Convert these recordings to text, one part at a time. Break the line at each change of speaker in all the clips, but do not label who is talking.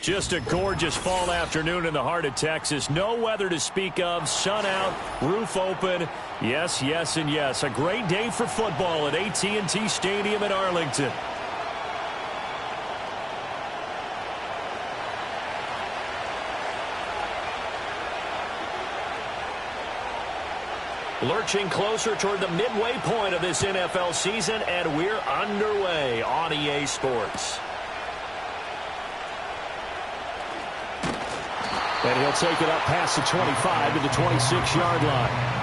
Just a gorgeous fall afternoon in the heart of Texas. No weather to speak of. Sun out, roof open. Yes, yes, and yes. A great day for football at AT&T Stadium in Arlington. Lurching closer toward the midway point of this NFL season, and we're underway on EA Sports. And he'll take it up past the 25 to the 26-yard line.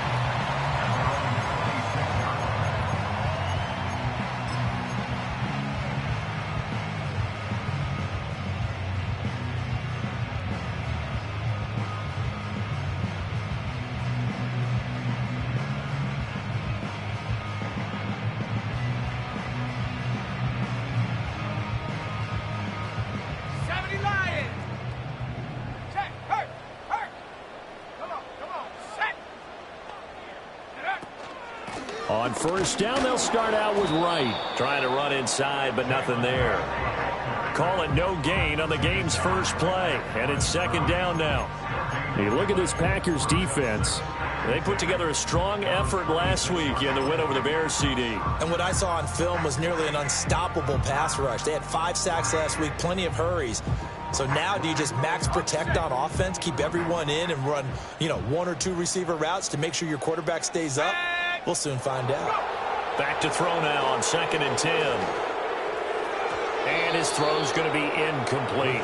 On first down, they'll start out with Wright. Trying to run inside, but nothing there. Call it no gain on the game's first play. And it's second down now. You look at this Packers defense. They put together a strong effort last week in the win over the Bears, CD.
And what I saw on film was nearly an unstoppable pass rush. They had 5 sacks last week, plenty of hurries. So now do you just max protect on offense, keep everyone in and run, 1 or 2 receiver routes to make sure your quarterback stays up? We'll soon find out.
Back to throw now on 2nd and 10. And his throw's going to be incomplete.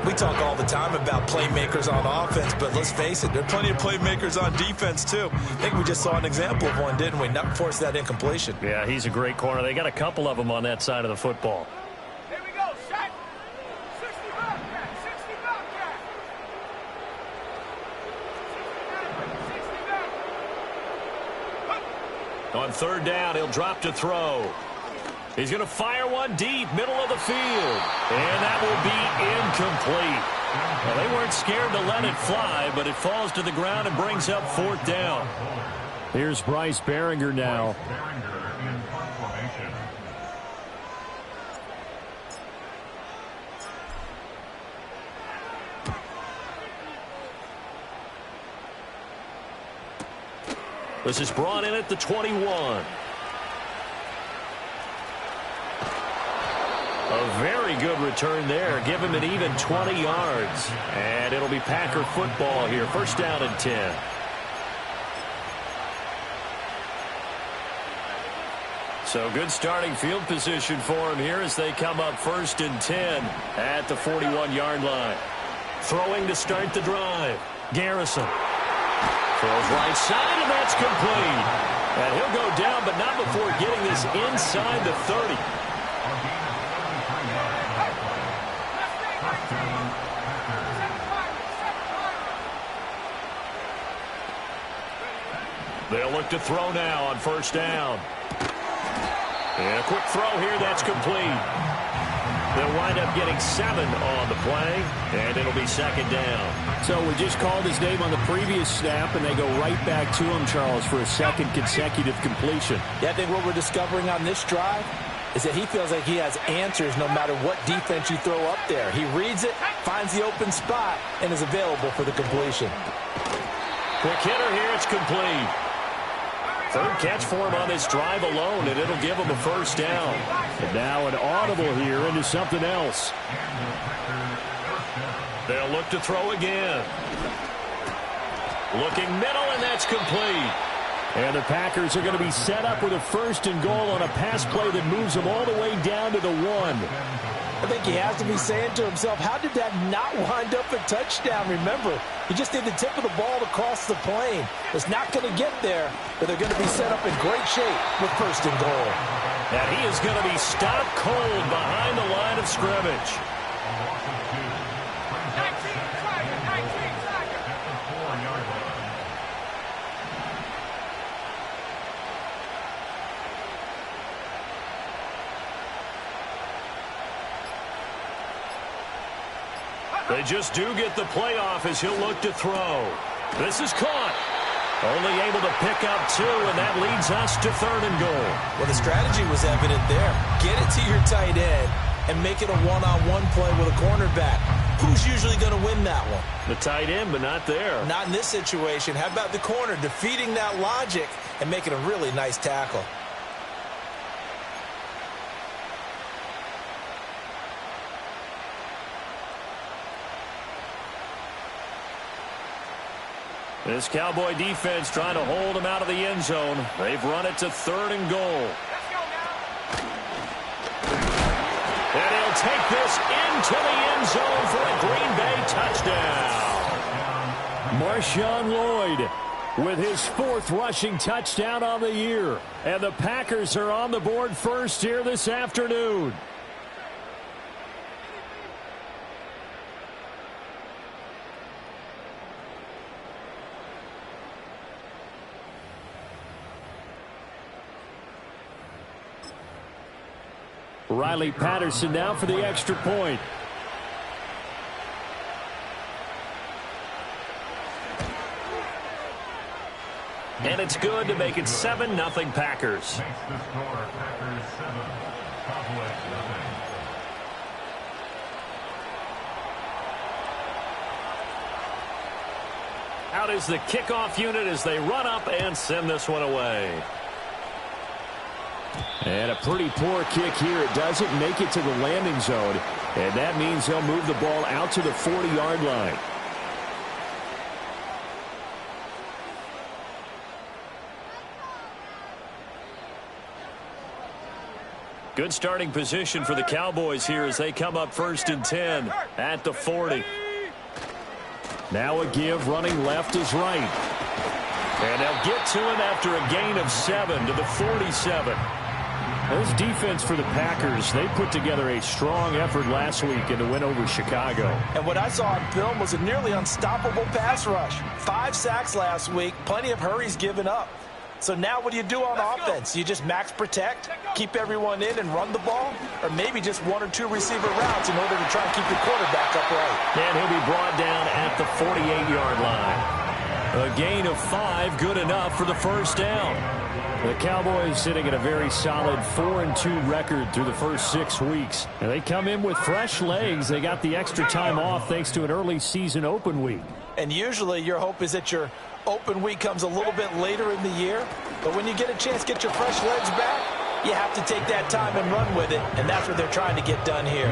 We talk all the time about playmakers on offense, but let's face it, there are plenty of playmakers on defense, too. I think we just saw an example of one, didn't we? Not force that incompletion.
Yeah, he's a great corner. They got a couple of them on that side of the football.
Here we go, set. 60 back, 60 back, 60 back.
On third down, he'll drop to throw. He's going to fire one deep, middle of the field. And that will be incomplete. Well, they weren't scared to let it fly, but it falls to the ground and brings up 4th down. Here's Bryce Baringer now. This is brought in at the 21. A very good return there. Give him an even 20 yards. And it'll be Packer football here. First down and 10. So good starting field position for him here as they come up 1st and 10 at the 41-yard line. Throwing to start the drive. Garrison. Throws right side, and that's complete. And he'll go down, but not before getting this inside the 30. They'll look to throw now on first down. And a quick throw here, that's complete. They'll wind up getting 7 on the play, and it'll be second down.
So we just called his name on the previous snap, and they go right back to him, Charles, for a second consecutive completion.
Yeah, I think what we're discovering on this drive is that he feels like he has answers no matter what defense you throw up there. He reads it, finds the open spot, and is available for the completion.
Quick hitter here, it's complete. Third catch for him on this drive alone, and it'll give him a first down.
And now an audible here into something else.
They'll look to throw again. Looking middle, and that's complete.
And the Packers are going to be set up with a 1st and goal on a pass play that moves them all the way down to the 1.
I think he has to be saying to himself, how did that not wind up a touchdown? Remember, he just did the tip of the ball across the plane. It's not going to get there, but they're going to be set up in great shape with 1st and goal.
And he is going to be stopped cold behind the line of scrimmage. They just do get the playoff as he'll look to throw. This is caught. Only able to pick up 2, and that leads us to 3rd and goal.
Well, the strategy was evident there. Get it to your tight end, and make it a one-on-one play with a cornerback. Who's usually going to win that one?
The tight end, but not there.
Not in this situation. How about the corner defeating that logic and making a really nice tackle?
This Cowboy defense trying to hold them out of the end zone. They've run it to 3rd and goal.
Let's go now.
And he'll take this into the end zone for a Green Bay touchdown.
Marshawn Lloyd with his 4th rushing touchdown on the year. And the Packers are on the board first here this afternoon. Riley Patterson now for the extra point.
And it's good to make it 7-0 Packers. Out is the kickoff unit as they run up and send this one away.
And a pretty poor kick here. It doesn't make it to the landing zone. And that means they'll move the ball out to the 40-yard line.
Good starting position for the Cowboys here as they come up 1st and 10 at the 40.
Now a give, running left is right.
And they'll get to him after a gain of 7 to the 47.
This defense for the Packers, they put together a strong effort last week in the win over Chicago.
And what I saw on film was a nearly unstoppable pass rush. 5 sacks last week, plenty of hurries given up. So now what do you do on offense? You just max protect, keep everyone in and run the ball? Or maybe just 1 or 2 receiver routes in order to try and keep your quarterback upright?
And he'll be brought down at the 48-yard line. A gain of 5, good enough for the first down.
The Cowboys sitting at a very solid 4-2 record through the first 6 weeks. And they come in with fresh legs. They got the extra time off thanks to an early season open week.
And usually your hope is that your open week comes a little bit later in the year. But when you get a chance to get your fresh legs back, you have to take that time and run with it. And that's what they're trying to get done here.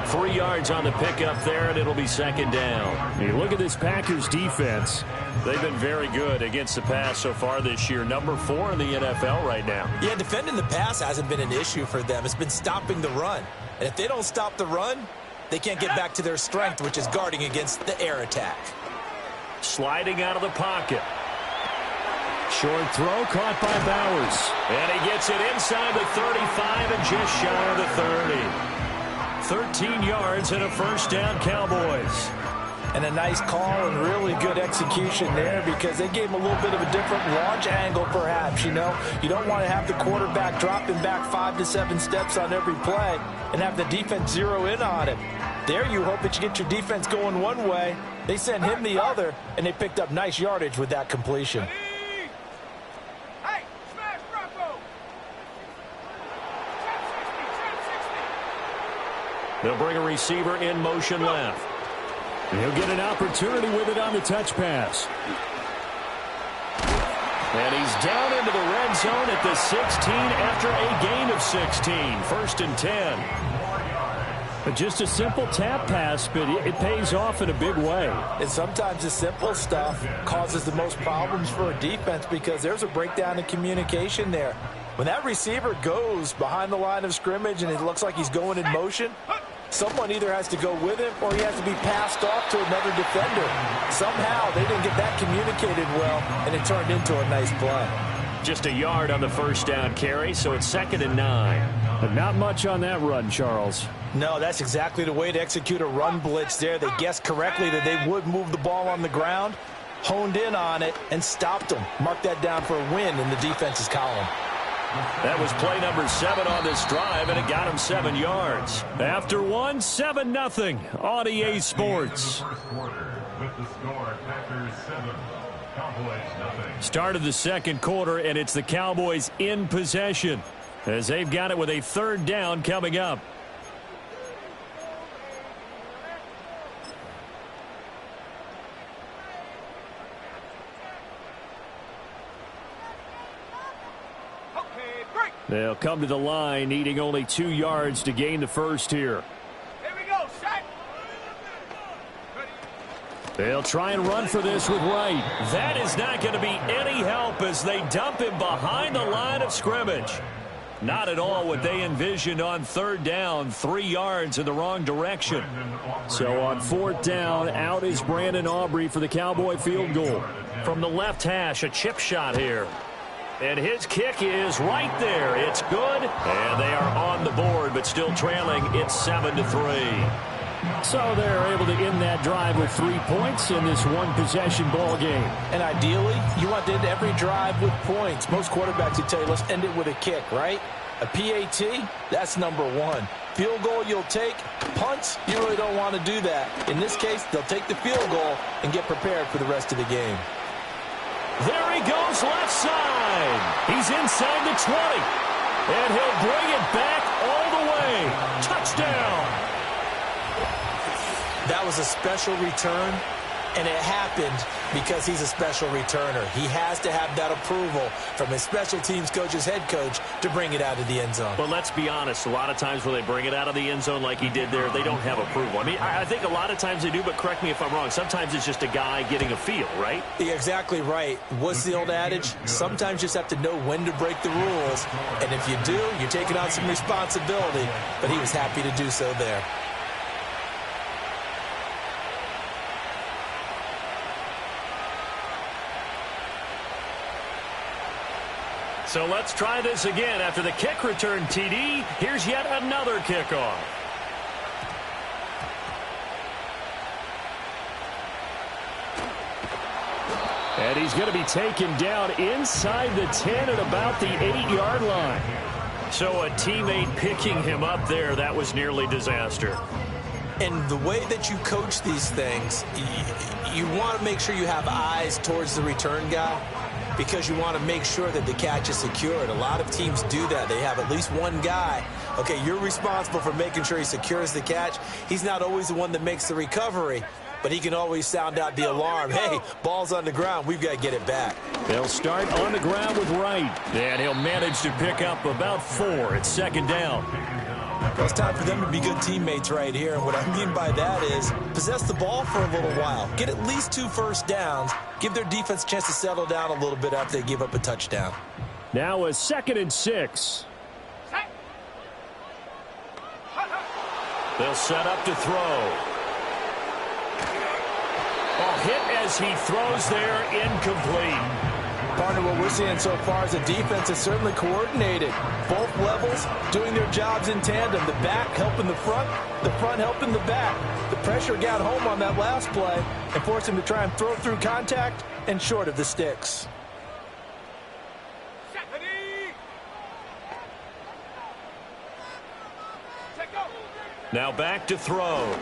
3 yards on the pickup there, and it'll be 2nd down.
You look at this Packers defense.
They've been very good against the pass so far this year. Number 4 in the NFL right now.
Yeah, defending the pass hasn't been an issue for them. It's been stopping the run. And if they don't stop the run, they can't get back to their strength, which is guarding against the air attack.
Sliding out of the pocket.
Short throw caught by Bowers.
And he gets it inside the 35 and just shy of the 30. 13 yards and a first down, Cowboys.
And a nice call and really good execution there because they gave him a little bit of a different launch angle perhaps, you know. You don't want to have the quarterback dropping back 5 to 7 steps on every play and have the defense zero in on him. There you hope that you get your defense going one way. They sent him the other, and they picked up nice yardage with that completion.
Hey, smash Bronco. 10-60.
They'll bring a receiver in motion left.
He'll get an opportunity with it on the touch pass.
And he's down into the red zone at the 16 after a gain of 16. 1st and 10.
Just a simple tap pass, but it pays off in a big way.
And sometimes the simple stuff causes the most problems for a defense because there's a breakdown in communication there. When that receiver goes behind the line of scrimmage and it looks like he's going in motion, someone either has to go with him or he has to be passed off to another defender. Somehow they didn't get that communicated well, and it turned into a nice play.
Just a yard on the first down carry, so it's 2nd and 9.
But not much on that run, Charles.
No, that's exactly the way to execute a run blitz there. They guessed correctly that they would move the ball on the ground, honed in on it, and stopped them. Mark that down for a win in the defense's column.
That was play number 7 on this drive, and it got him 7 yards.
After 7-0 on EA Sports.
Start of the second quarter, and it's the Cowboys in possession as they've got it with a 3rd down coming up.
They'll come to the line, needing only 2 yards to gain the first here.
Here we go, set.
They'll try and run for this with Wright.
That is not going to be any help as they dump him behind the line of scrimmage. Not at all what they envisioned on third down, 3 yards in the wrong direction.
So on fourth down, out is Brandon Aubrey for the Cowboy field goal.
From the left hash, a chip shot here. And his kick is right there. It's good. And they are on the board, but still trailing. It's 7-3.
So they're able to end that drive with 3 points in this one-possession ball game.
And ideally, you want to end every drive with points. Most quarterbacks would tell you, let's end it with a kick, right? A PAT, that's number 1. Field goal you'll take. Punts, you really don't want to do that. In this case, they'll take the field goal and get prepared for the rest of the game.
There he goes left side. He's inside the 20. And he'll bring it back all the way. Touchdown.
That was a special return, and it happened because he's a special returner. He has to have that approval from his special teams coach, his head coach, to bring it out of the end zone.
But let's be honest, a lot of times when they bring it out of the end zone like he did there, they don't have approval. I mean, I think a lot of times they do, but correct me if I'm wrong. Sometimes it's just a guy getting a feel, right?
You're exactly right. What's the old adage? Sometimes you just have to know when to break the rules, and if you do, you're taking on some responsibility, but he was happy to do so there.
So let's try this again. After the kick return TD, here's yet another kickoff.
And he's going to be taken down inside the 10 at about the 8-yard line.
So a teammate picking him up there, that was nearly disaster.
And the way that you coach these things, you want to make sure you have eyes towards the return guy, because you want to make sure that the catch is secured. A lot of teams do that. They have at least one guy. Okay, you're responsible for making sure he secures the catch. He's not always the one that makes the recovery, but he can always sound out the alarm. Hey, ball's on the ground. We've got to get it back.
They'll start on the ground with Wright.
And he'll manage to pick up about 4. It's second down.
Well, it's time for them to be good teammates right here. And what I mean by that is possess the ball for a little while. Get at least 2 first downs. Give their defense a chance to settle down a little bit after they give up a touchdown.
Now a 2nd and 6.
They'll set up to throw. Oh, hit as he throws there, incomplete.
Partner, what we're seeing so far is the defense is certainly coordinated. Both levels doing their jobs in tandem. The back helping the front helping the back. The pressure got home on that last play and forced him to try and throw through contact and short of the sticks.
Now back to throw.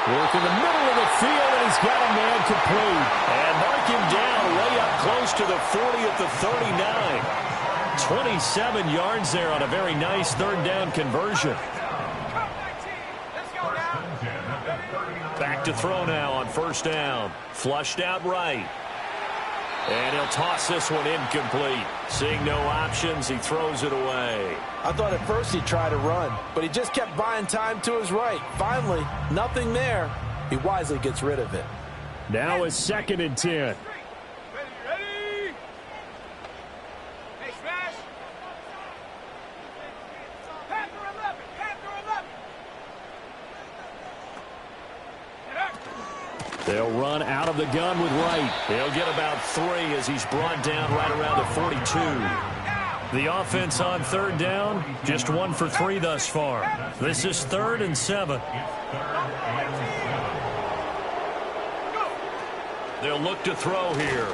Work in the middle of the field, and he's got a man complete.
And mark him down way up close to the 40 at the 39. 27 yards there on a very nice third down conversion. Back to throw now on first down. Flushed out right. And he'll toss this one incomplete. Seeing no options, he throws it away.
I thought at first he'd try to run, but he just kept buying time to his right. Finally, nothing there. He wisely gets rid of it.
Now a 2nd and 10.
Ready? Hey, smash. Panther 11.
They'll run out of the gun with Wright.
He'll get about 3 as he's brought down right around the 42. The offense on third down, just 1 for 3 thus far. This is 3rd and 7. They'll look to throw here.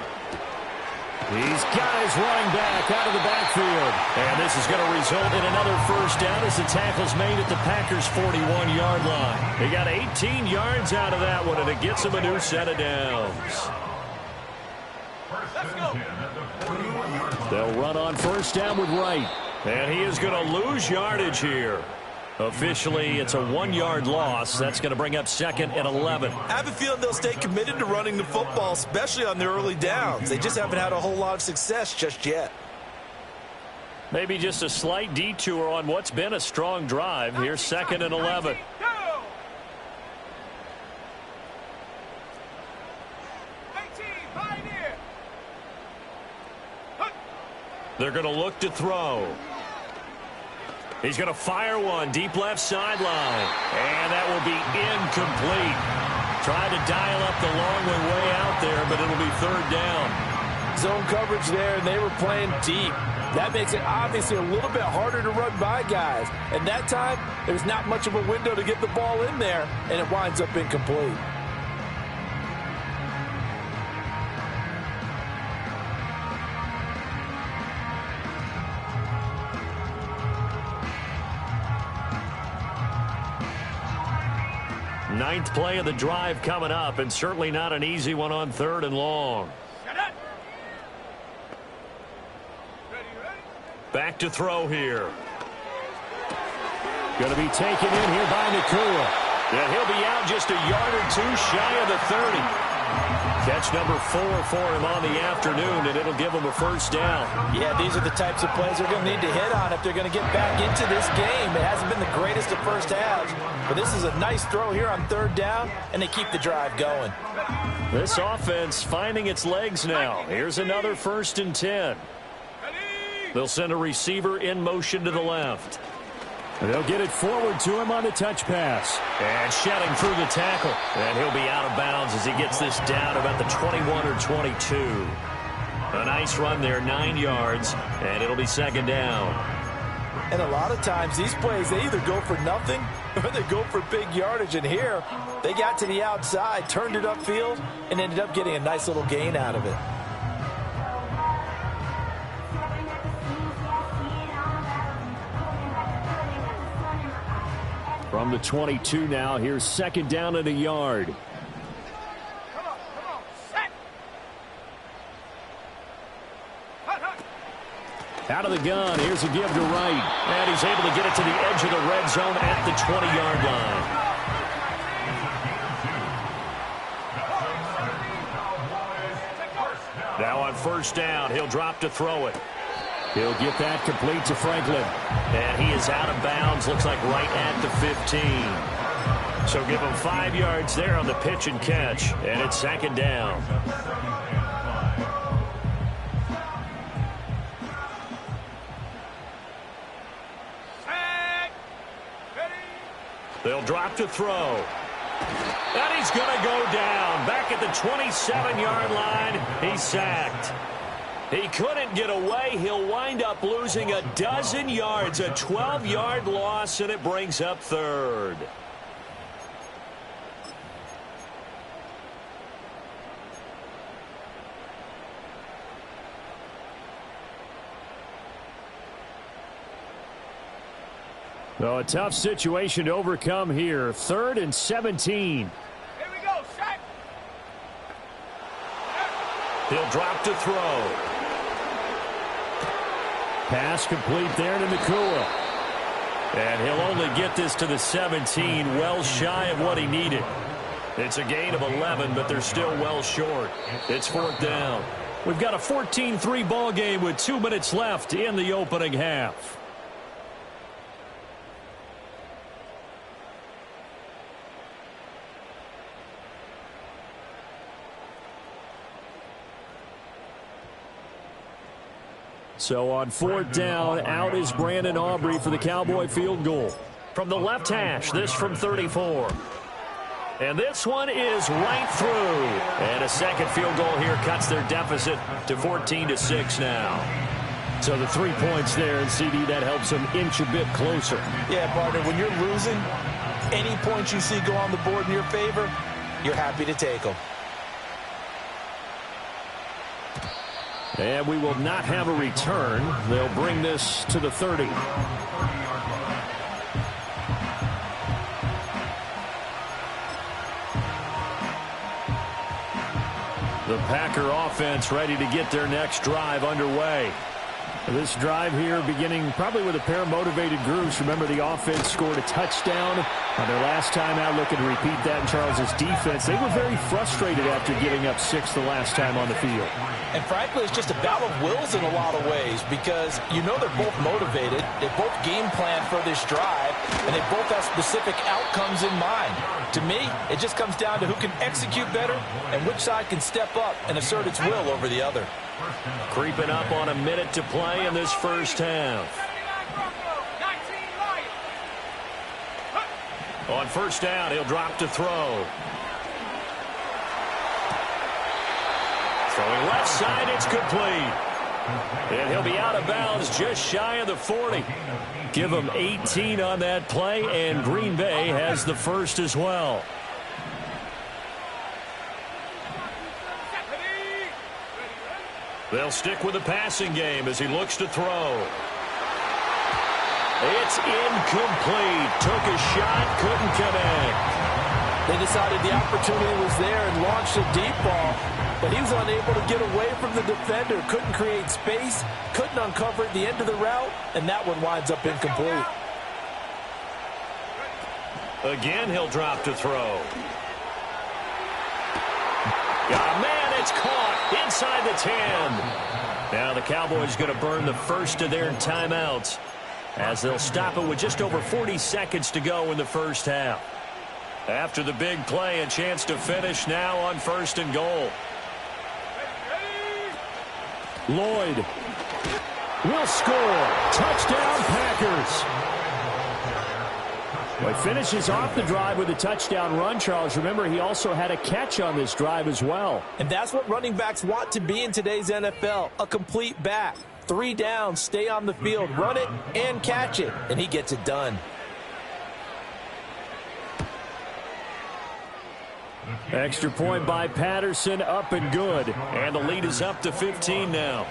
These guys running back out of the backfield.
And this is going to result in another first down as the tackle's made at the Packers' 41-yard line. They got 18 yards out of that one, and it gets them a new set of downs.
Let's go.
They'll run on first down with Wright.
And he is going to lose yardage here. Officially, it's a 1-yard loss. That's going to bring up 2nd and 11.
I have a feeling they'll stay committed to running the football, especially on their early downs. They just haven't had a whole lot of success just yet.
Maybe just a slight detour on what's been a strong drive. Here's 2nd and 11. They're going to look to throw. He's going to fire one deep left sideline. And that will be incomplete. Tried to dial up the long way out there, but it'll be 3rd down.
Zone coverage there, and they were playing deep. That makes it obviously a little bit harder to run by guys. And that time, there's not much of a window to get the ball in there, and it winds up incomplete.
Ninth play of the drive coming up, and certainly not an easy one on 3rd and long. Back to throw here.
Going to be taken in here by Nacua.
And he'll be out just a yard or 2 shy of the 30. Catch number 4 for him on the afternoon, and it'll give him a 1st down.
Yeah, these are the types of plays they're going to need to hit on if they're going to get back into this game. It hasn't been the greatest of first halves, but this is a nice throw here on 3rd down, and they keep the drive going.
This offense finding its legs now. Here's another 1st and 10. They'll send a receiver in motion to the left.
They'll get it forward to him on the touch pass.
And shedding through the tackle. And he'll be out of bounds as he gets this down about the 21 or 22. A nice run there, 9 yards, and it'll be 2nd down.
And a lot of times these plays, they either go for nothing or they go for big yardage. And here, they got to the outside, turned it upfield, and ended up getting a nice little gain out of it.
From the 22 now, here's 2nd down and a yard.
Come on, set.
Out of the gun, here's a give to Wright.
And he's able to get it to the edge of the red zone at the 20-yard line. Now on 1st down, he'll drop to throw it.
He'll get that complete to Franklin.
And he is out of bounds, looks like right at the 15. So give him 5 yards there on the pitch and catch. And it's 2nd down. They'll drop to throw. And he's going to go down. Back at the 27-yard line, he's sacked. He couldn't get away. He'll wind up losing a dozen yards, a 12-yard loss, and it brings up 3rd.
So a tough situation to overcome here. 3rd and 17.
Here we go, set.
He'll drop to throw.
Pass complete there to Nacua.
And he'll only get this to the 17, well shy of what he needed. It's a gain of 11, but they're still well short. It's 4th down. We've got a 14-3 ball game with 2 minutes left in the opening half.
So on 4th down, out is Brandon Aubrey for the Cowboy field goal.
From the left hash, this from 34. And this one is right through. And a second field goal here cuts their deficit to 14-6 now.
So the 3 points there, and CD, that helps them inch a bit closer.
Yeah, partner, when you're losing, any points you see go on the board in your favor, you're happy to take them.
And we will not have a return. They'll bring this to the 30.
The Packer offense ready to get their next drive underway.
This drive here beginning probably with a pair of motivated groups. Remember, the offense scored a touchdown On their last time out, looking to repeat that in Charles' defense. They were very frustrated after giving up 6 the last time on the field.
And frankly, it's just a battle of wills in a lot of ways because you know they're both motivated. They both game plan for this drive, and they both have specific outcomes in mind. To me, it just comes down to who can execute better and which side can step up and assert its will over the other.
Creeping up on a minute to play in this first half. On first down, he'll drop to throw. Throwing left side, it's complete. And he'll be out of bounds just shy of the 40. Give him 18 on that play, and Green Bay has the first as well. They'll stick with the passing game as he looks to throw. It's incomplete. Took a shot, couldn't connect.
They decided the opportunity was there and launched a deep ball, but he was unable to get away from the defender. Couldn't create space, couldn't uncover at the end of the route, and that one winds up incomplete.
Again, he'll drop to throw. Oh, man, it's caught inside the 10. Now the Cowboys going to burn the first of their timeouts, as they'll stop it with just over 40 seconds to go in the first half. After the big play, a chance to finish now on first and goal.
Lloyd will score. Touchdown, Packers. Well, he finishes off the drive with a touchdown run, Charles. Remember, he also had a catch on this drive as well.
And that's what running backs want to be in today's NFL, a complete back. 3 downs, stay on the field, run it, and catch it. And he gets it done.
Extra point by Patterson, up and good.
And the lead is up to 15 now.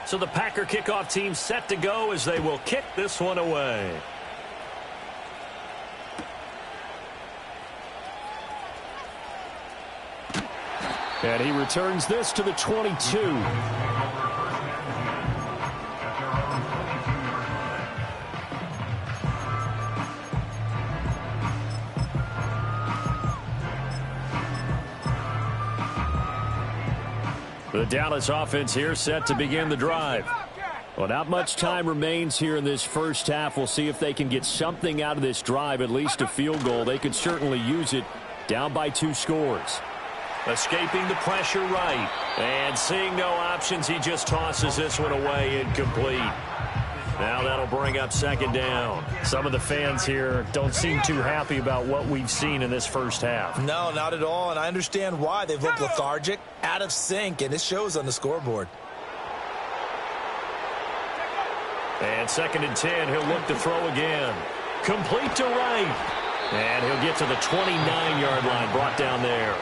So the Packer kickoff team set to go as they will kick this one away.
And he returns this to the 22.
The Dallas offense here set to begin the drive.
Well, not much time remains here in this first half. We'll see if they can get something out of this drive, at least a field goal. They could certainly use it, down by 2 scores.
Escaping the pressure right. And seeing no options, he just tosses this one away, incomplete. Now that'll bring up second down. Some of the fans here don't seem too happy about what we've seen in this first half.
No, not at all, and I understand why. They've looked lethargic, out of sync, and it shows on the scoreboard.
And second and 10, he'll look to throw again. Complete to right. And he'll get to the 29-yard line, brought down there.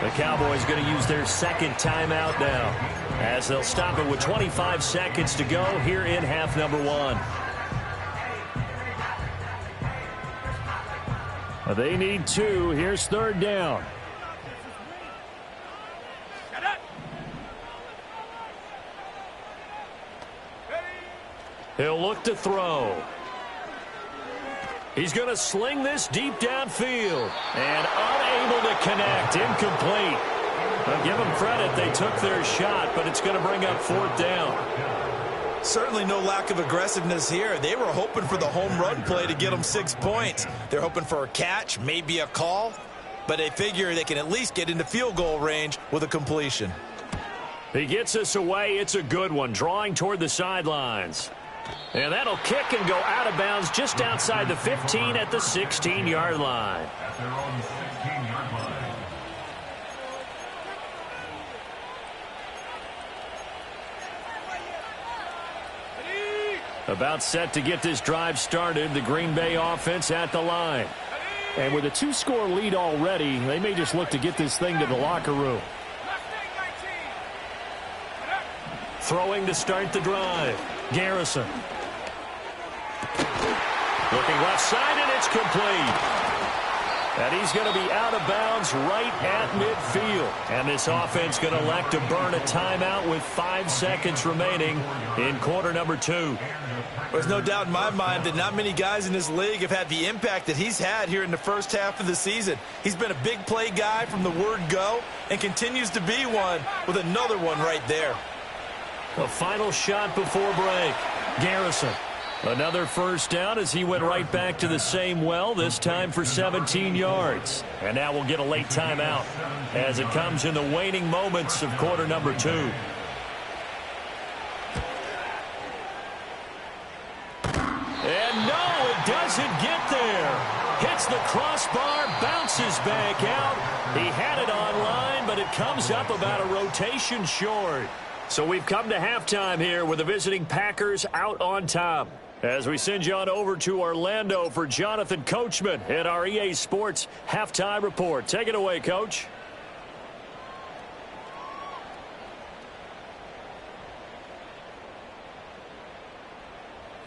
The Cowboys going to use their second timeout now, as they'll stop it with 25 seconds to go here in half number 1.
They need 2. Here's third down.
He'll look to throw. He's going to sling this deep downfield. And unable to connect. Incomplete. I'll give them credit. They took their shot, but it's going to bring up fourth down.
Certainly no lack of aggressiveness here. They were hoping for the home run play to get them 6 points. They're hoping for a catch, maybe a call, but they figure they can at least get into field goal range with a completion.
He gets us away. It's a good one, drawing toward the sidelines. And that'll kick and go out of bounds just outside the 15 at the 16-yard line. About set to get this drive started, the Green Bay offense at the line.
And with a 2-score lead already, they may just look to get this thing to the locker room.
Throwing to start the drive. Garrison. Looking left side, and it's complete. And he's going to be out of bounds right at midfield. And this offense going to elect to burn a timeout with 5 seconds remaining in quarter number 2.
There's no doubt in my mind that not many guys in this league have had the impact that he's had here in the first half of the season. He's been a big play guy from the word go and continues to be one with another one right there.
The final shot before break. Garrison. Another first down as he went right back to the same well, this time for 17 yards. And now we'll get a late timeout as it comes in the waning moments of quarter number 2. And no, it doesn't get there. Hits the crossbar, bounces back out. He had it online, but it comes up about a rotation short. So we've come to halftime here with the visiting Packers out on top. As we send you on over to Orlando for Jonathan Coachman at our EA Sports Halftime Report. Take it away, Coach.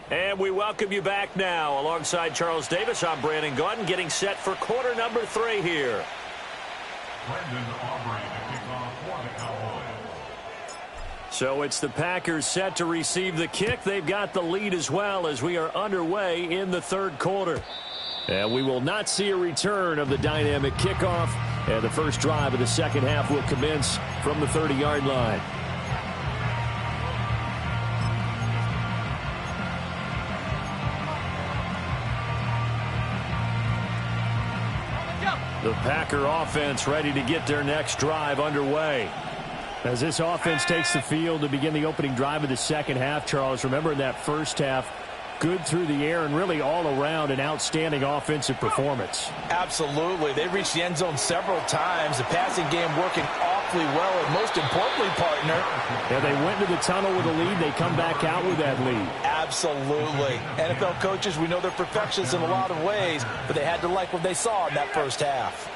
And we welcome you back now. Alongside Charles Davis, I'm Brandon Gaudin, getting set for quarter number 3 here. Brendan Aubrey to kick off for the Cowboys. So it's the Packers set to receive the kick. They've got the lead as well as we are underway in the third quarter. And we will not see a return of the dynamic kickoff. And the first drive of the second half will commence from the 30-yard line. The Packer offense ready to get their next drive underway. As this offense takes the field to begin the opening drive of the second half, Charles, remember in that first half, good through the air and really all around an outstanding offensive performance.
Absolutely. They reached the end zone several times. The passing game working awfully well, and most importantly, partner.
Yeah, they went to the tunnel with a lead. They come back out with that lead.
Absolutely. NFL coaches, we know they're perfectionists in a lot of ways, but they had to like what they saw in that first half.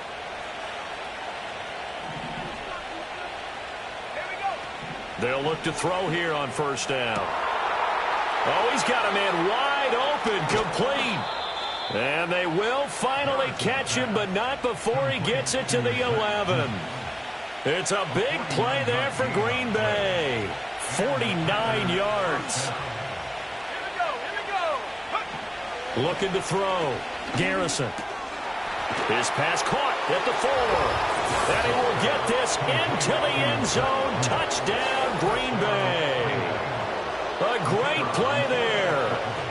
They'll look to throw here on first down. Oh, he's got a man wide open, complete. And they will finally catch him, but not before he gets it to the 11. It's a big play there for Green Bay. 49 yards. Looking to throw. Garrison. His pass caught at the 4. And he will get this into the end zone. Touchdown, Green Bay. A great play there.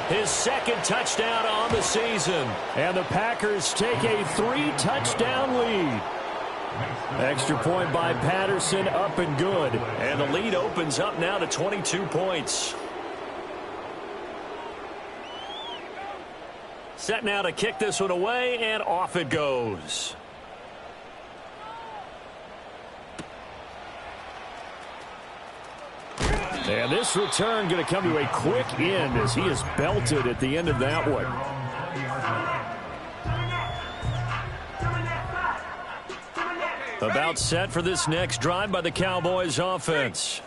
His second touchdown on the season. And the Packers take a 3-touchdown lead. Extra point by Patterson, up and good. And the lead opens up now to 22 points. Set now to kick this one away, and off it goes. And this return going to come to a quick end as he is belted at the end of that one. About set for this next drive by the Cowboys offense.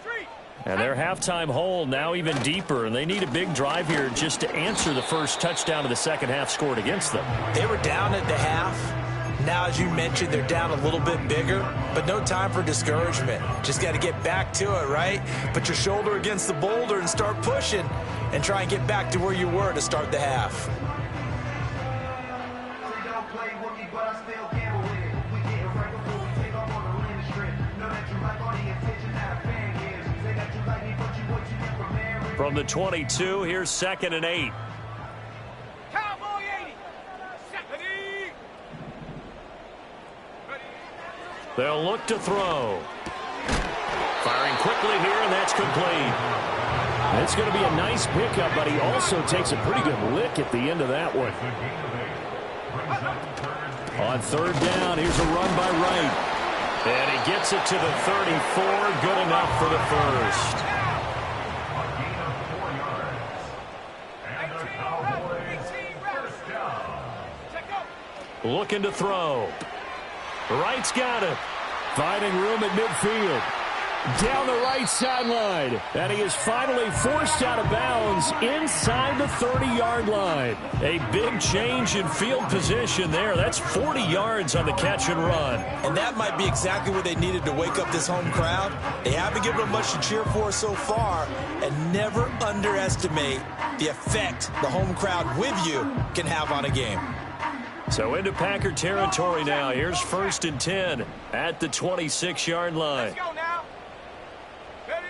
And their halftime hole now even deeper, and they need a big drive here just to answer the first touchdown of the second half scored against them.
They were down at the half. Now, as you mentioned, they're down a little bit bigger, but no time for discouragement. Just got to get back to it, right? Put your shoulder against the boulder and start pushing and try and get back to where you were to start the half.
From the 22, here's 2nd and 8.
Cowboy 80.
They'll look to throw. Firing quickly here, and that's complete. It's going to be a nice pickup, but he also takes a pretty good lick at the end of that one. On third down, here's a run by Wright. And he gets it to the 34. Good enough for the first. Looking to throw. Wright's got it. Finding room at midfield.
Down the right sideline. And he is finally forced out of bounds inside the 30-yard line.
A big change in field position there. That's 40 yards on the catch and run.
And that might be exactly what they needed to wake up this home crowd. They haven't given them much to cheer for so far. And never underestimate the effect the home crowd with you can have on a game.
So into Packer territory now. Here's 1st and 10 at the 26-yard line.
Let's go now. Ready?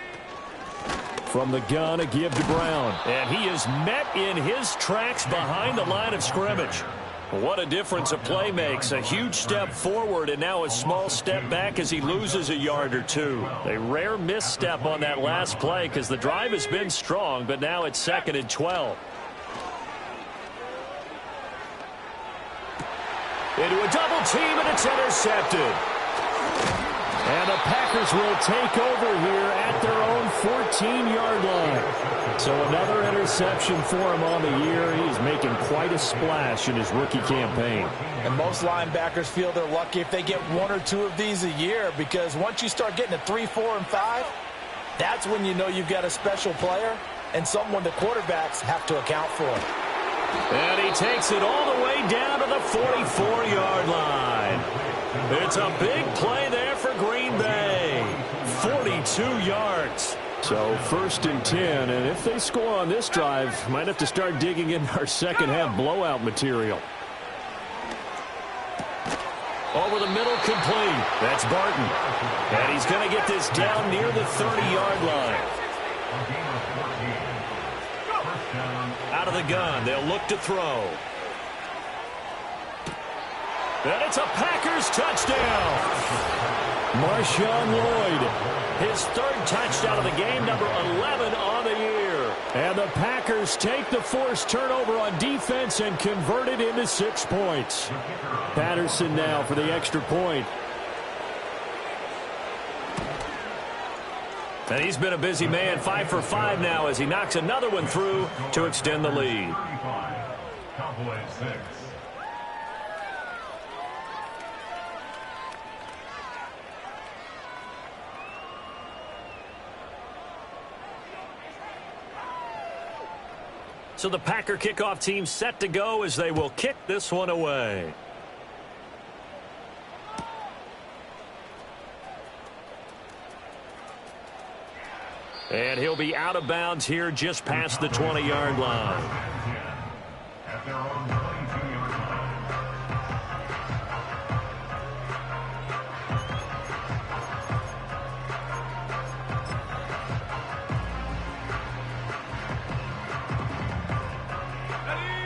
From the gun, a give to Brown.
And he is met in his tracks behind the line of scrimmage. What a difference a play makes. A huge step forward and now a small step back as he loses a yard or two. A rare misstep on that last play because the drive has been strong, but now it's 2nd and 12. Into a double team, and it's intercepted.
And the Packers will take over here at their own 14-yard line. So another interception for him on the year. He's making quite a splash in his rookie campaign.
And most linebackers feel they're lucky if they get 1 or 2 of these a year, because once you start getting to 3, 4, and 5, that's when you know you've got a special player and someone the quarterbacks have to account for.
And he takes it all the way down to the 44-yard line. It's a big play there for Green Bay. 42 yards.
So 1st and 10, and if they score on this drive, might have to start digging in our second-half blowout material.
Over the middle, complete. That's Barton. And he's going to get this down near the 30-yard line. Out of the gun, they'll look to throw. And it's a Packers touchdown.
Marshawn Lloyd,
his 3rd touchdown of the game, number 11 on the year.
And the Packers take the forced turnover on defense and convert it into 6 points. Patterson now for the extra point.
And he's been a busy man, 5 for 5 now as he knocks another one through to extend the lead. So the Packer kickoff team set to go as they will kick this one away. And he'll be out of bounds here just past the 20-yard line.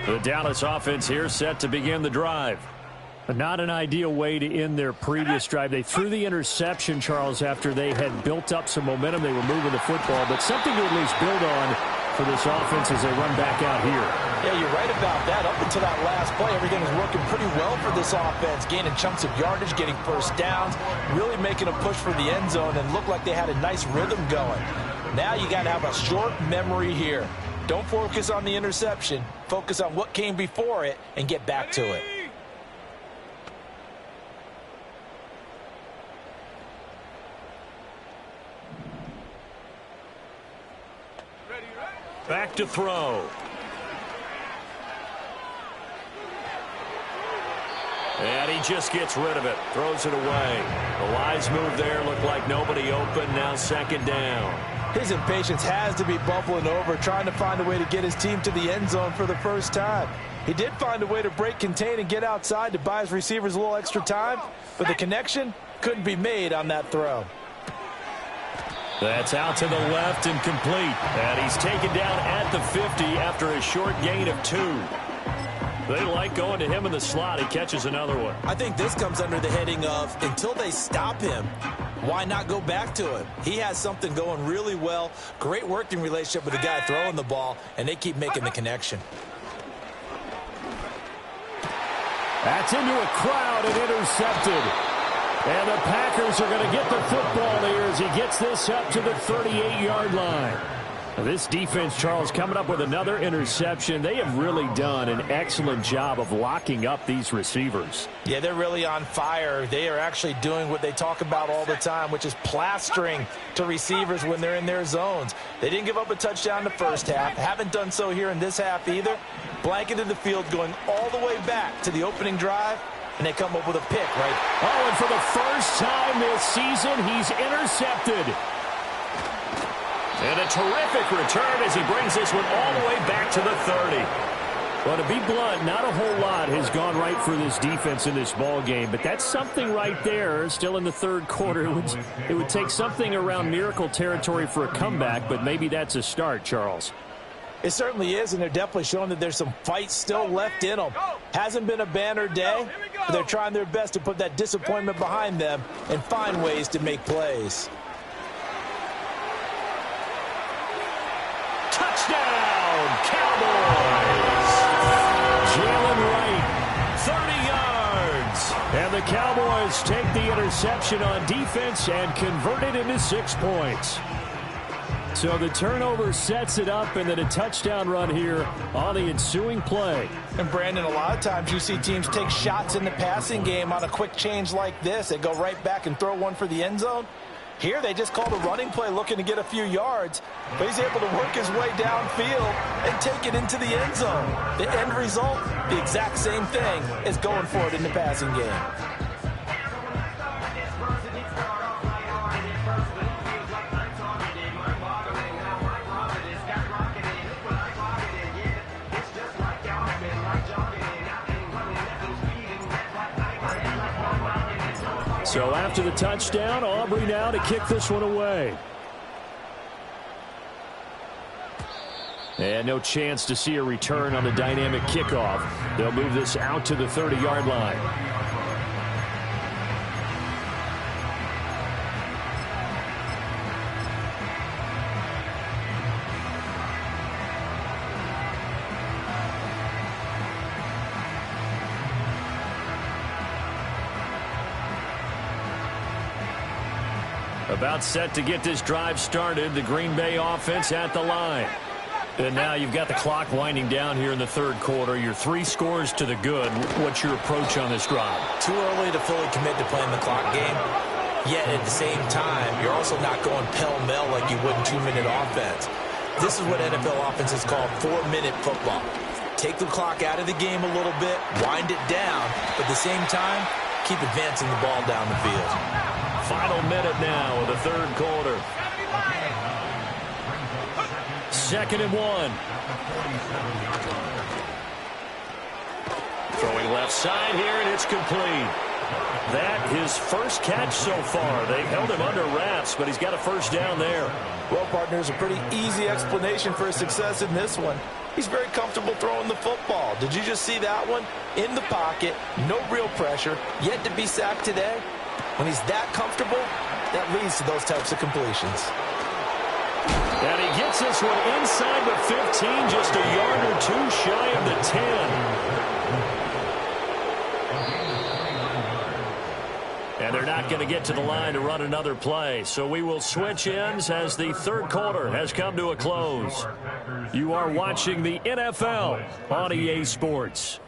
The Dallas offense here set to begin the drive.
Not an ideal way to end their previous drive. They threw the interception, Charles, after they had built up some momentum. They were moving the football, but something to at least build on for this offense as they run back out here.
Yeah, you're right about that. Up until that last play, everything was working pretty well for this offense, gaining chunks of yardage, getting first downs, really making a push for the end zone, and looked like they had a nice rhythm going. Now you got to have a short memory here. Don't focus on the interception. Focus on what came before it and get back to it.
Back to throw. And he just gets rid of it. Throws it away. The wise move there. Looked like nobody open. Now 2nd down.
His impatience has to be bubbling over, trying to find a way to get his team to the end zone for the first time. He did find a way to break contain and get outside to buy his receivers a little extra time, but the connection couldn't be made on that throw.
That's out to the left and complete. And he's taken down at the 50 after a short gain of 2. They like going to him in the slot. He catches another one.
I think this comes under the heading of, until they stop him, why not go back to him? He has something going really well. Great working relationship with the guy throwing the ball, and they keep making the connection.
That's into a crowd and intercepted. And the Packers are going to get the football here as he gets this up to the 38-yard line. This defense, Charles, coming up with another interception. They have really done an excellent job of locking up these receivers.
Yeah, they're really on fire. They are actually doing what they talk about all the time, which is plastering to receivers when they're in their zones. They didn't give up a touchdown in the first half. Haven't done so here in this half either. Blanketed the field going all the way back to the opening drive, and they come up with a pick, right?
Oh, and for the first time this season, he's intercepted.
And a terrific return as he brings this one all the way back to the 30.
Well, to be blunt, not a whole lot has gone right for this defense in this ball game, but that's something right there. Still in the third quarter, it would take something around miracle territory for a comeback, but maybe that's a start, Charles.
It certainly is, and they're definitely showing that there's some fight still left in them. Hasn't been a banner day, but they're trying their best to put that disappointment behind them and find ways to make plays.
Touchdown, Cowboys!
Jalen Wright, 30 yards. And the Cowboys take the interception on defense and convert it into 6 points. So the turnover sets it up, and then a touchdown run here on the ensuing play.
And, Brandon, a lot of times you see teams take shots in the passing game on a quick change like this. They go right back and throw one for the end zone. Here they just called a running play looking to get a few yards, but he's able to work his way downfield and take it into the end zone. The end result, the exact same thing as going for it in the passing game.
So after the touchdown, Aubrey now to kick this one away. And no chance to see a return on the dynamic kickoff. They'll move this out to the 30-yard line.
About set to get this drive started. The Green Bay offense at the line. And now you've got the clock winding down here in the third quarter. You're 3 scores to the good. What's your approach on this drive?
Too early to fully commit to playing the clock game. Yet at the same time, you're also not going pell-mell like you would in 2-minute offense. This is what NFL offenses call 4-minute football. Take the clock out of the game a little bit, wind it down, but at the same time, keep advancing the ball down the field.
Final minute now of the third quarter.
2nd and 1.
Throwing left side here, and it's complete. That his first catch so far. They've held him under wraps, but he's got a first down there.
Well, partners, a pretty easy explanation for his success in this one. He's very comfortable throwing the football. Did you just see that one? In the pocket, no real pressure, yet to be sacked today. When he's that comfortable, that leads to those types of completions.
And he gets this one inside the 15, just a yard or 2 shy of the 10. And they're not going to get to the line to run another play. So we will switch ends as the third quarter has come to a close. You are watching the NFL on EA Sports.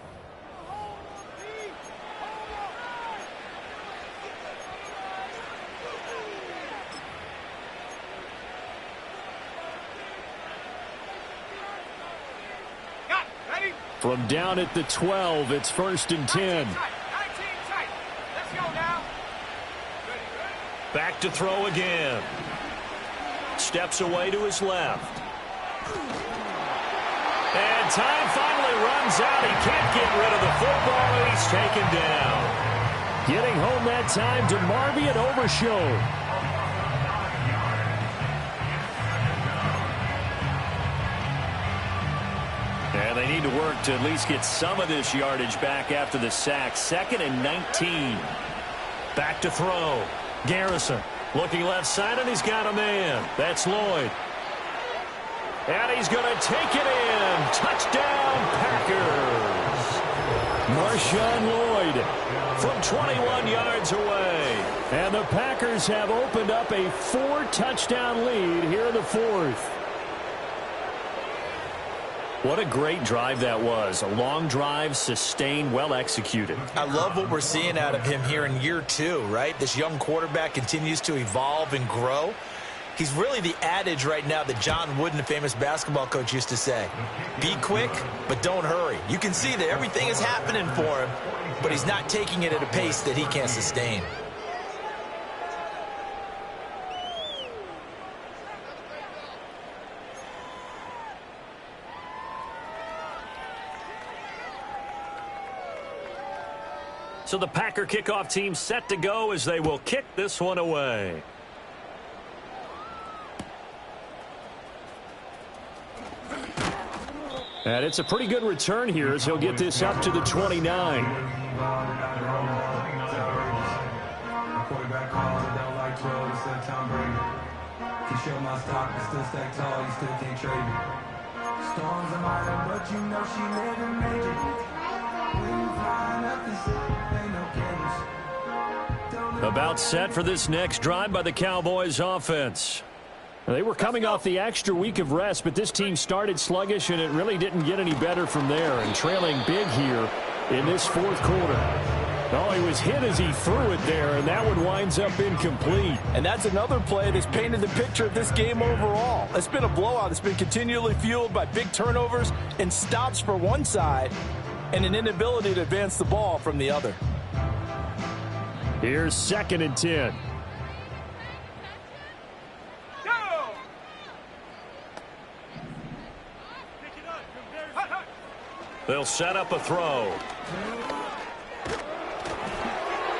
From down at the 12, it's 1st and 10.
Back to throw again. Steps away to his left. And time finally runs out. He can't get rid of the football, and he's taken down.
Getting home that time to Marvion Overshown.
And they need to work to at least get some of this yardage back after the sack. 2nd and 19. Back to throw. Garrison looking left side, and he's got a man. That's Lloyd. And he's going to take it in. Touchdown, Packers.
Marshawn Lloyd
from 21 yards away.
And the Packers have opened up a 4-touchdown lead here in the 4th.
What a great drive that was. A long drive, sustained, well executed.
I love what we're seeing out of him here in year 2, right? This young quarterback continues to evolve and grow. He's really the adage right now that John Wooden, the famous basketball coach, used to say. Be quick, but don't hurry. You can see that everything is happening for him, but he's not taking it at a pace that he can't sustain.
So the Packer kickoff team set to go as they will kick this one away.
And it's a pretty good return here as he'll get this up to the 29.
Storms are minor, but you know she living major. When you flying up the city, ain't no cameras.
About set for this next drive by the Cowboys offense.
They were coming off the extra week of rest, but this team started sluggish, and it really didn't get any better from there. And trailing big here in this fourth quarter. Oh, he was hit as he threw it there, and that one winds up incomplete.
And that's another play that's painted the picture of this game overall. It's been a blowout. It's been continually fueled by big turnovers and stops for one side and an inability to advance the ball from the other.
Here's 2nd and 10.
They'll set up a throw.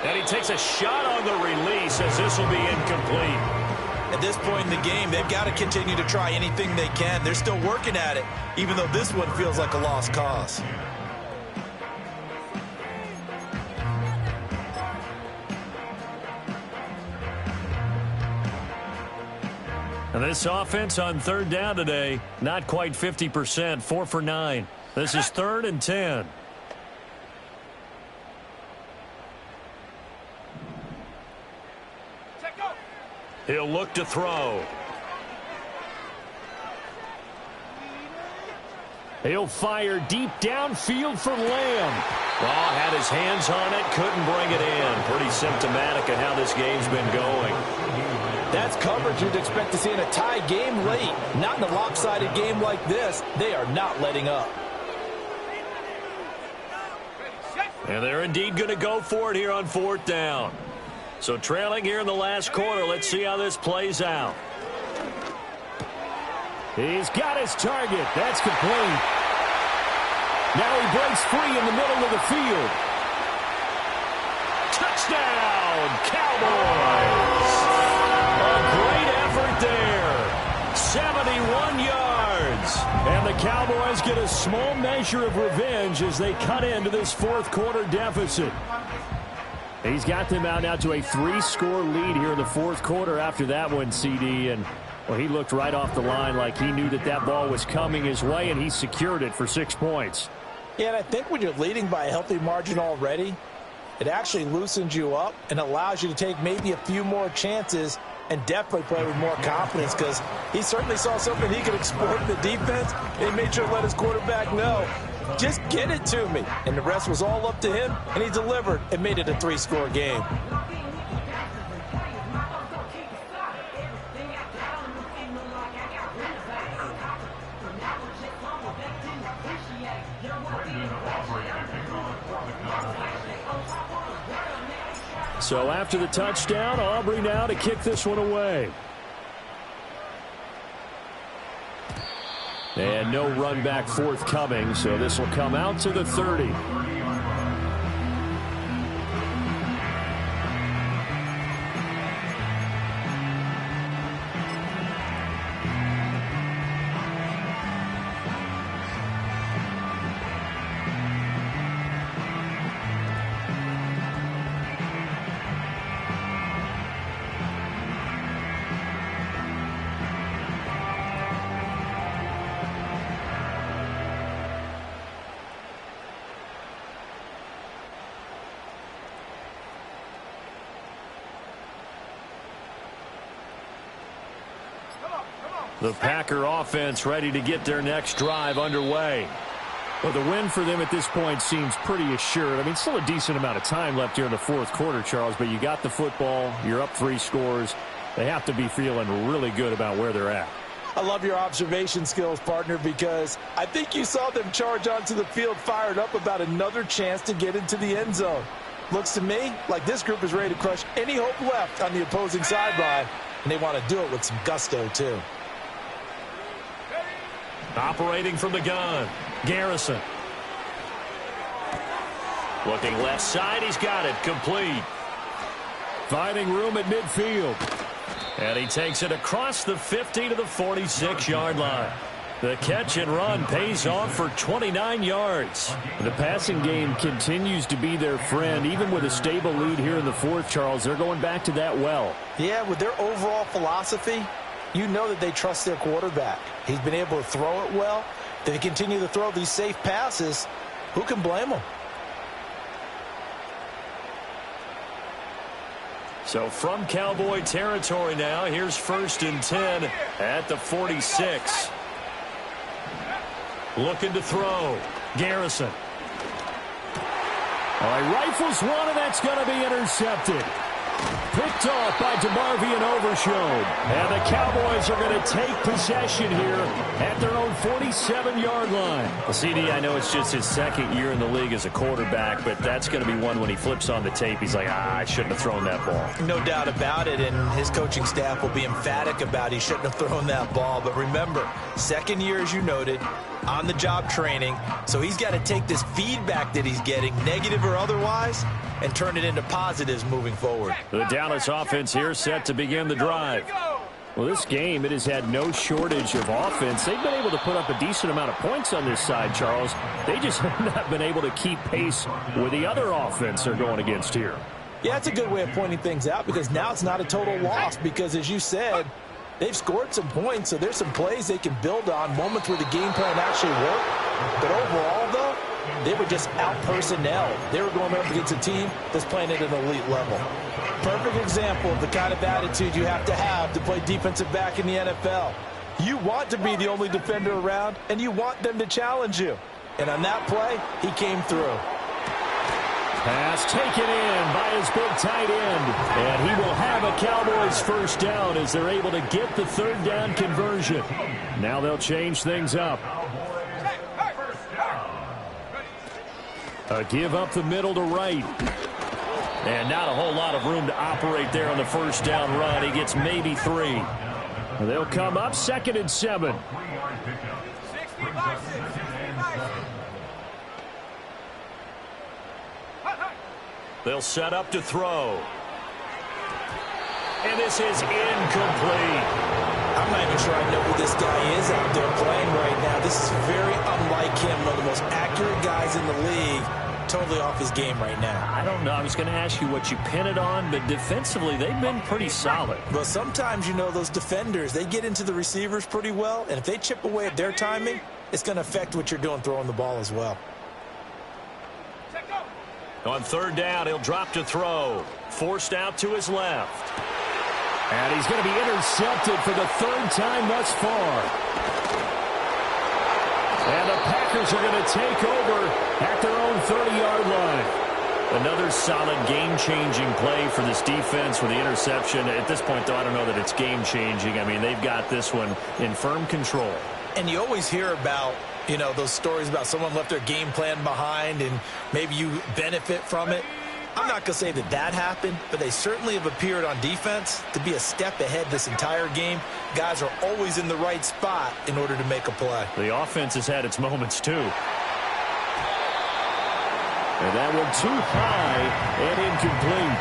And he takes a shot on the release as this will be incomplete.
At this point in the game, they've got to continue to try anything they can. They're still working at it, even though this one feels like a lost cause.
And this offense on 3rd down today, not quite 50%, 4 for 9. This is 3rd and 10. He'll look to throw.
He'll fire deep downfield for Lamb.
Well, had his hands on it, couldn't bring it in. Pretty symptomatic of how this game's been going.
That's coverage you'd expect to see in a tie game late. Not in a lopsided game like this. They are not letting up.
And they're indeed going to go for it here on 4th down. So trailing here in the last quarter, let's see how this plays out.
He's got his target. That's complete. Now he breaks free in the middle of the field.
Touchdown, Cowboys! A great effort there. 71 yards.
And the Cowboys get a small measure of revenge as they cut into this fourth quarter deficit. He's got them out now to a 3-score lead here in the fourth quarter after that one, CD. And, well, he looked right off the line like he knew that that ball was coming his way, and he secured it for 6 points.
Yeah, and I think when you're leading by a healthy margin already, it actually loosens you up and allows you to take maybe a few more chances and definitely play with more confidence, because he certainly saw something he could exploit in the defense, and he made sure to let his quarterback know, just get it to me. And the rest was all up to him, and he delivered and made it a 3-score game.
So after the touchdown, Aubrey now to kick this one away. And no run back forthcoming, so this will come out to the 30.
The Packer offense ready to get their next drive underway.
Well, the win for them at this point seems pretty assured. I mean, still a decent amount of time left here in the fourth quarter, Charles, but you got the football. You're up 3 scores. They have to be feeling really good about where they're at.
I love your observation skills, partner, because I think you saw them charge onto the field fired up about another chance to get into the end zone. Looks to me like this group is ready to crush any hope left on the opposing sideline, and they want to do it with some gusto, too.
Operating from the gun, Garrison. Looking left side, he's got it, complete.
Finding room at midfield.
And he takes it across the 50 to the 46-yard line. The catch and run pays off for 29 yards.
The passing game continues to be their friend. Even with a stable lead here in the fourth, Charles, they're going back to that well.
Yeah, with their overall philosophy, you know that they trust their quarterback. He's been able to throw it well. They continue to throw these safe passes. Who can blame them?
So from Cowboy territory now, here's 1st and 10 at the 46. Looking to throw. Garrison.
All right, rifles one, and that's going to be intercepted. Picked off by DeMarvion Overshown. And the Cowboys are going to take possession here at their own 47-yard line.
Well, CD, I know it's just his 2nd year in the league as a quarterback, but that's going to be one when he flips on the tape. He's like, I shouldn't have thrown that ball.
No doubt about it, and his coaching staff will be emphatic about he shouldn't have thrown that ball. But remember, 2nd year, as you noted, on-the-job training, so he's got to take this feedback that he's getting, negative or otherwise, and turn it into positives moving forward.
The Dallas offense here set to begin the drive.
Well, this game, it has had no shortage of offense. They've been able to put up a decent amount of points on this side, Charles. They just have not been able to keep pace with the other offense they're going against here.
Yeah, that's a good way of pointing things out, because now it's not a total loss, because as you said, they've scored some points, so there's some plays they can build on, moments where the game plan actually worked. But overall, though, they were just out-personnel. They were going up against a team that's playing at an elite level. Perfect example of the kind of attitude you have to play defensive back in the NFL. You want to be the only defender around, and you want them to challenge you. And on that play, he came through.
Pass taken in by his big tight end. And he will have a Cowboys first down as they're able to get the 3rd down conversion. Now they'll change things up. A give up the middle to right.
And not a whole lot of room to operate there on the 1st down run. He gets maybe 3.
They'll come up 2nd and 7.
They'll set up to throw. And this is incomplete.
I'm not even sure I know who this guy is out there playing right now. This is very unlike him, one of the most accurate guys in the league. Totally off his game right now.
I don't know. I was going to ask you what you pin it on, but defensively, they've been pretty solid.
Well, sometimes, you know, those defenders, they get into the receivers pretty well, and if they chip away at their timing, it's going to affect what you're doing throwing the ball as well.
On 3rd down, he'll drop to throw. Forced out to his left.
And he's going to be intercepted for the 3rd time thus far. And the Packers are going to take over at their own 30-yard line.
Another solid game-changing play for this defense with the interception. At this point, though, I don't know that it's game-changing. I mean, they've got this one in firm control.
And you always hear about, you know, those stories about someone left their game plan behind and maybe you benefit from it. I'm not going to say that that happened, but they certainly have appeared on defense to be a step ahead this entire game. Guys are always in the right spot in order to make a play.
The offense has had its moments, too.
And that one too high and incomplete.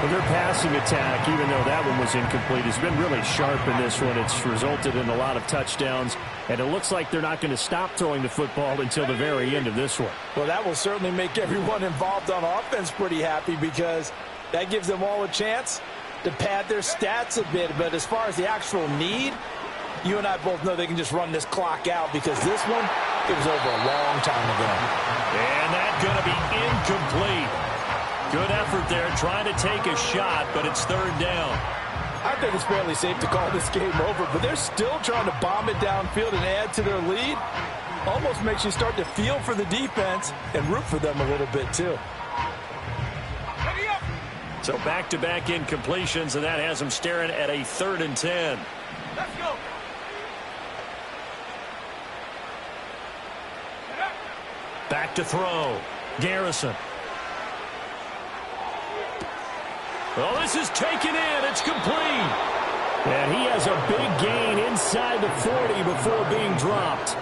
Well, their passing attack, even though that one was incomplete, has been really sharp in this one. It's resulted in a lot of touchdowns, and it looks like they're not going to stop throwing the football until the very end of this one.
Well, that will certainly make everyone involved on offense pretty happy, because that gives them all a chance to pad their stats a bit. But as far as the actual need, you and I both know they can just run this clock out, because this one, it was over a long time ago.
And that's going to be incomplete. Good effort there trying to take a shot, but it's 3rd down.
I think it's fairly safe to call this game over, but they're still trying to bomb it downfield and add to their lead. Almost makes you start to feel for the defense and root for them a little bit, too.
So back-to-back incompletions, and that has them staring at a 3rd and 10.
Let's go.
Back to throw. Garrison. Oh, this is taken in. It's complete.
And he has a big gain inside the 40 before being dropped.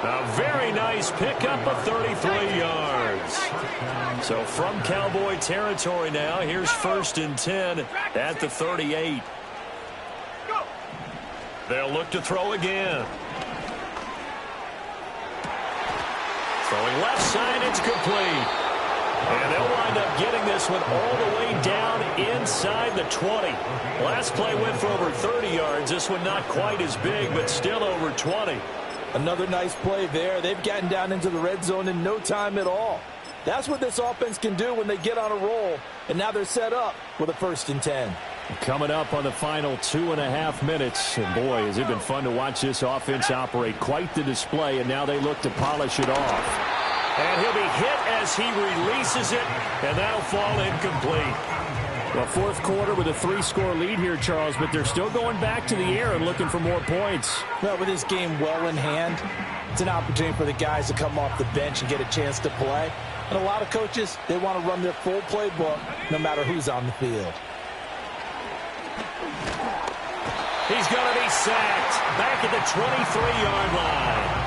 A very nice pickup of 33 yards. So from Cowboy territory now, here's 1st and 10 at the 38. They'll look to throw again. Throwing left side, it's complete. And they'll wind up getting this one all the way down inside the 20. Last play went for over 30 yards. This one not quite as big, but still over 20.
Another nice play there. They've gotten down into the red zone in no time at all. That's what this offense can do when they get on a roll. And now they're set up with a 1st and 10.
Coming up on the final 2.5 minutes. And boy, has it been fun to watch this offense operate. Quite the display, and now they look to polish it off.
And he'll be hit as he releases it, and that'll fall incomplete.
Well, 4th quarter with a 3-score lead here, Charles, but they're still going back to the air and looking for more points.
Well, with this game well in hand, it's an opportunity for the guys to come off the bench and get a chance to play. And a lot of coaches, they want to run their full playbook no matter who's on the field.
He's going to be sacked back at the 23-yard line.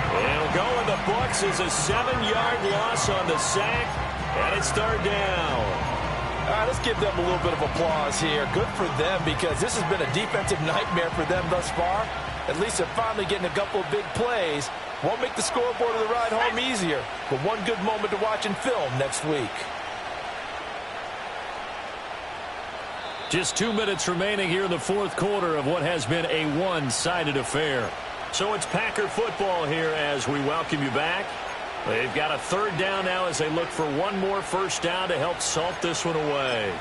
It'll go in the books as a 7-yard loss on the sack, and it's 3rd down.
All right, let's give them a little bit of applause here. Good for them, because this has been a defensive nightmare for them thus far. At least they're finally getting a couple of big plays. Won't make the scoreboard of the ride home easier, but one good moment to watch in film next week.
Just 2 minutes remaining here in the 4th quarter of what has been a one-sided affair. So it's Packer football here as we welcome you back. They've got a 3rd down now as they look for one more 1st down to help salt this one away.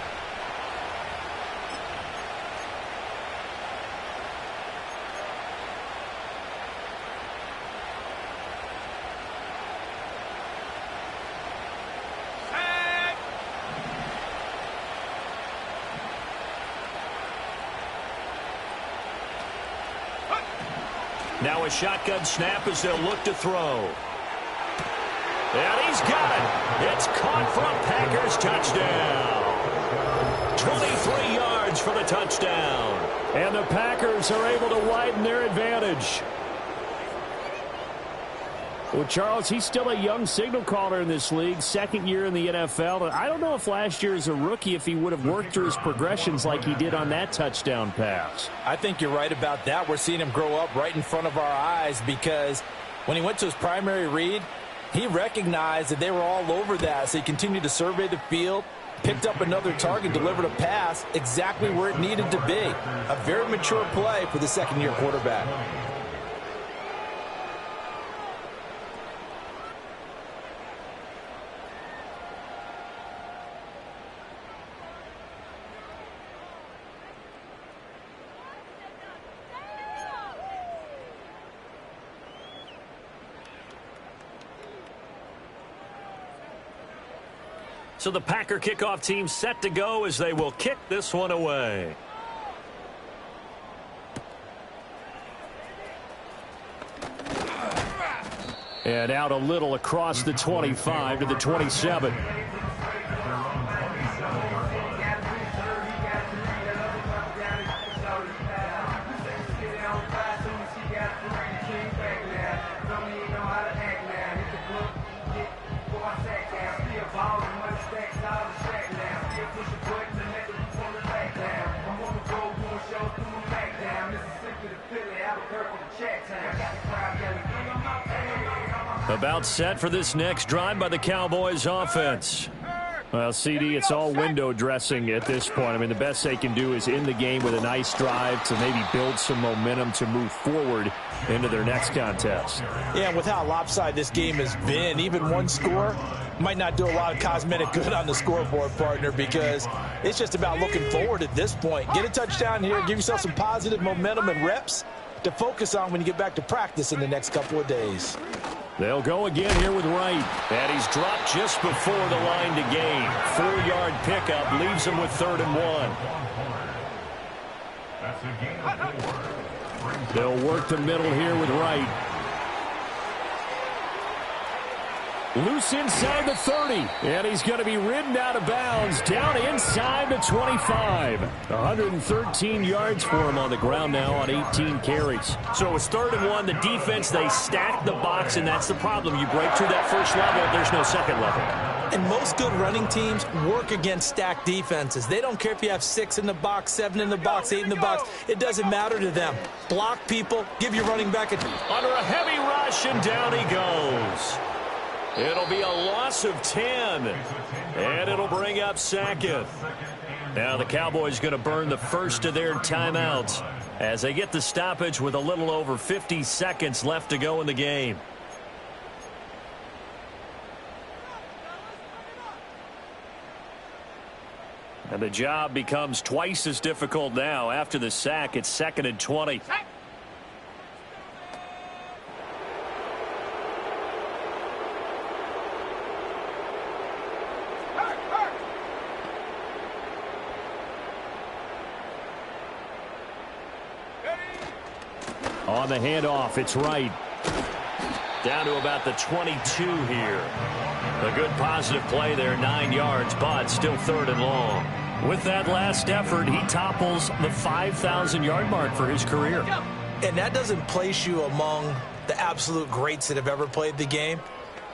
Now a shotgun snap as they'll look to throw. And he's got it. It's caught for a Packers touchdown. 23 yards for the touchdown.
And the Packers are able to widen their advantage. Well, Charles, he's still a young signal caller in this league, 2nd year in the NFL. And I don't know if last year as a rookie, if he would have worked through his progressions like he did on that touchdown pass.
I think you're right about that. We're seeing him grow up right in front of our eyes, because when he went to his primary read, he recognized that they were all over that, so he continued to survey the field, picked up another target, delivered a pass exactly where it needed to be. A very mature play for the 2nd-year quarterback.
So the Packer kickoff team set to go as they will kick this one away.
And out a little across the 25 to the 27.
About set for this next drive by the Cowboys offense.
Well, CD, it's all window dressing at this point. I mean, the best they can do is in the game with a nice drive to maybe build some momentum to move forward into their next contest.
Yeah, and with how lopsided this game has been, even one score might not do a lot of cosmetic good on the scoreboard, partner, because it's just about looking forward at this point. Get a touchdown here, give yourself some positive momentum and reps to focus on when you get back to practice in the next couple of days.
They'll go again here with Wright.
And he's dropped just before the line to gain. 4-yard pickup leaves him with 3rd and 1.
They'll work the middle here with Wright. Loose inside the 30, and he's going to be ridden out of bounds down inside the 25. 113 yards for him on the ground now on 18 carries.
So it's 3rd and 1. The defense, they stack the box, and that's the problem. You break through that first level, there's no second level.
And most good running teams work against stacked defenses. They don't care if you have 6 in the box, 7 in the box, 8 in the box. It doesn't matter to them. Block people, give your running back a...
Under a heavy rush, and down he goes. It'll be a loss of 10, and it'll bring up 2nd. Now the Cowboys going to burn the first of their timeouts as they get the stoppage with a little over 50 seconds left to go in the game. And the job becomes twice as difficult now. After the sack, it's 2nd and 20.
On the handoff, it's Wright.
Down to about the 22 here. A good positive play there, 9 yards, but still 3rd and long. With that last effort, he topples the 5,000-yard mark for his career.
And that doesn't place you among the absolute greats that have ever played the game,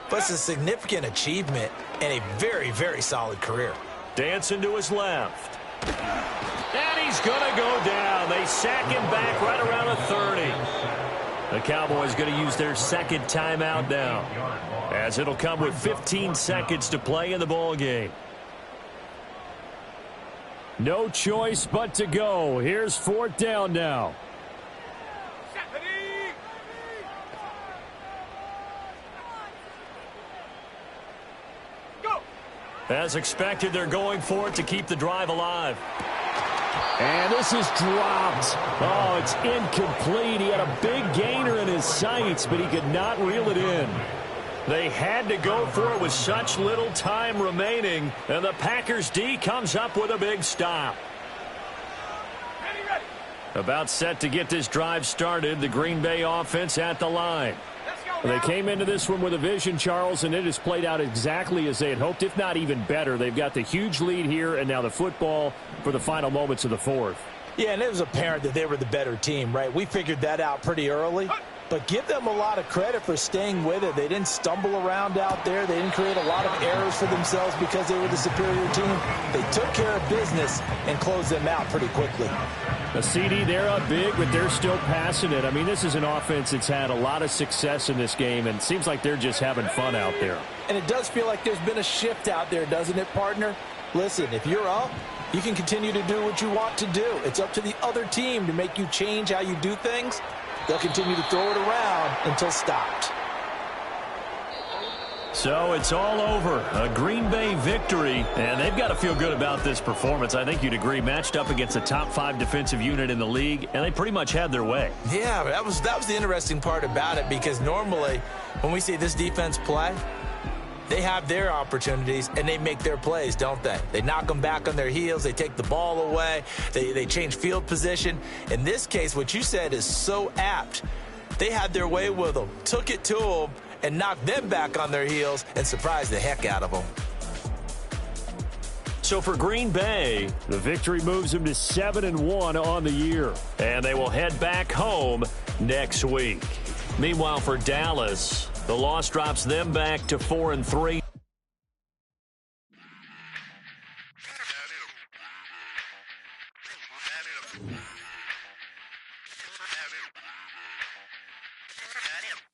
but it's a significant achievement and a very, very solid career.
Dancing to his left. And he's going to go down. They sack him back right around the 30. The Cowboys going to use their 2nd timeout now, as it'll come with 15 seconds to play in the ball game.
No choice but to go. Here's 4th down now.
As expected, they're going for it to keep the drive alive.
And this is dropped. Oh, it's incomplete. He had a big gainer in his sights, but he could not reel it in.
They had to go for it with such little time remaining, and the Packers D comes up with a big stop. About set to get this drive started, the Green Bay offense at the line.
They came into this one with a vision, Charles, and it has played out exactly as they had hoped, if not even better. They've got the huge lead here, and now the football for the final moments of the 4th.
Yeah, and it was apparent that they were the better team, right? We figured that out pretty early. But give them a lot of credit for staying with it. They didn't stumble around out there. They didn't create a lot of errors for themselves because they were the superior team. They took care of business and closed them out pretty quickly.
The CD, they're up big, but they're still passing it. I mean, this is an offense that's had a lot of success in this game, and it seems like they're just having fun out there.
And it does feel like there's been a shift out there, doesn't it, partner? Listen, if you're up, you can continue to do what you want to do. It's up to the other team to make you change how you do things. They'll continue to throw it around until stopped.
So it's all over. A Green Bay victory, and they've got to feel good about this performance. I think you'd agree, matched up against a top 5 defensive unit in the league, and they pretty much had their way.
Yeah, that was the interesting part about it, because normally when we see this defense play, they have their opportunities, and they make their plays, don't they? They knock them back on their heels. They take the ball away. They change field position. In this case, what you said is so apt. They had their way with them, took it to them, and knocked them back on their heels and surprised the heck out of them.
So for Green Bay,
the victory moves them to 7-1 on the year.
And they will head back home next week. Meanwhile, for Dallas, the loss drops them back to 4-3.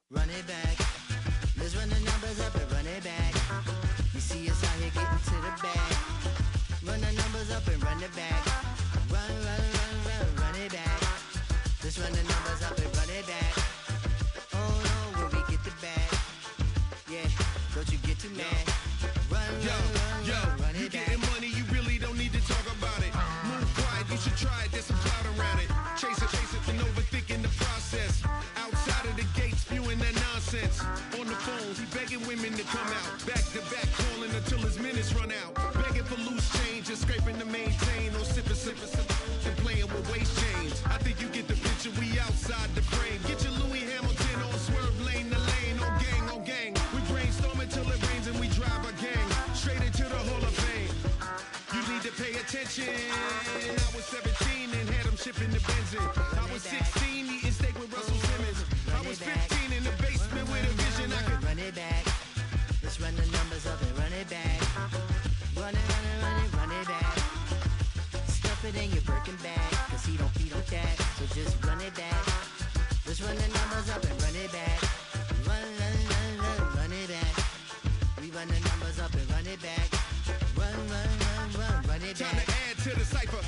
Run it back. Let's run the numbers up and run it back. You see us out here getting to the bag. back. Run
You
it back.
getting money, you really don't need to talk about it. Move quiet, you should try it, there's some clout around it. Chase it, and overthinking the process. Outside of the gate, spewing that nonsense. On the phone, he begging women to come out. Back to back, calling until his minutes run out. Begging for loose change, just scraping to maintain. Or sipping, and playing with waist chains. I think you get the picture, we outside the frame. Get your Louis Hamilton on swerve lane to lane. On gang. We brainstorm until it rains and we drive our gang straight into the Hall of Fame. You need to pay attention. I was 17 and had them shipping the benzin. I was 16 eating steak with Russell Simmons. I was 15 in the basement with a vision. I could
run it back. Let's run the numbers up and run it back. Run it back. Stuff it in your Birkin bag, cause he don't that. So just run it back. Let's run the numbers up and run it back. Run it back. We run the numbers up and run it back. Run it back.
time to add to the cipher.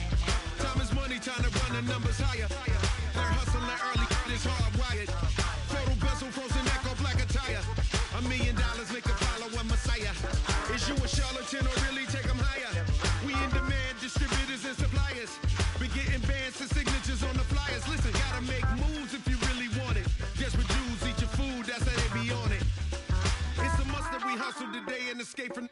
Time is money, time to run the numbers higher. Learn hustling early, this hardwired. Photo bezel, frozen neck or black attire. $1 million make a follower Messiah. Is you a charlatan or really take them higher? We in demand, distributors and suppliers. Be getting bands and signatures on the flyers. Listen, gotta make moves if you really want it. Desperate Jews eat your food, that's how they be on it. It's a must that we hustle today and escape from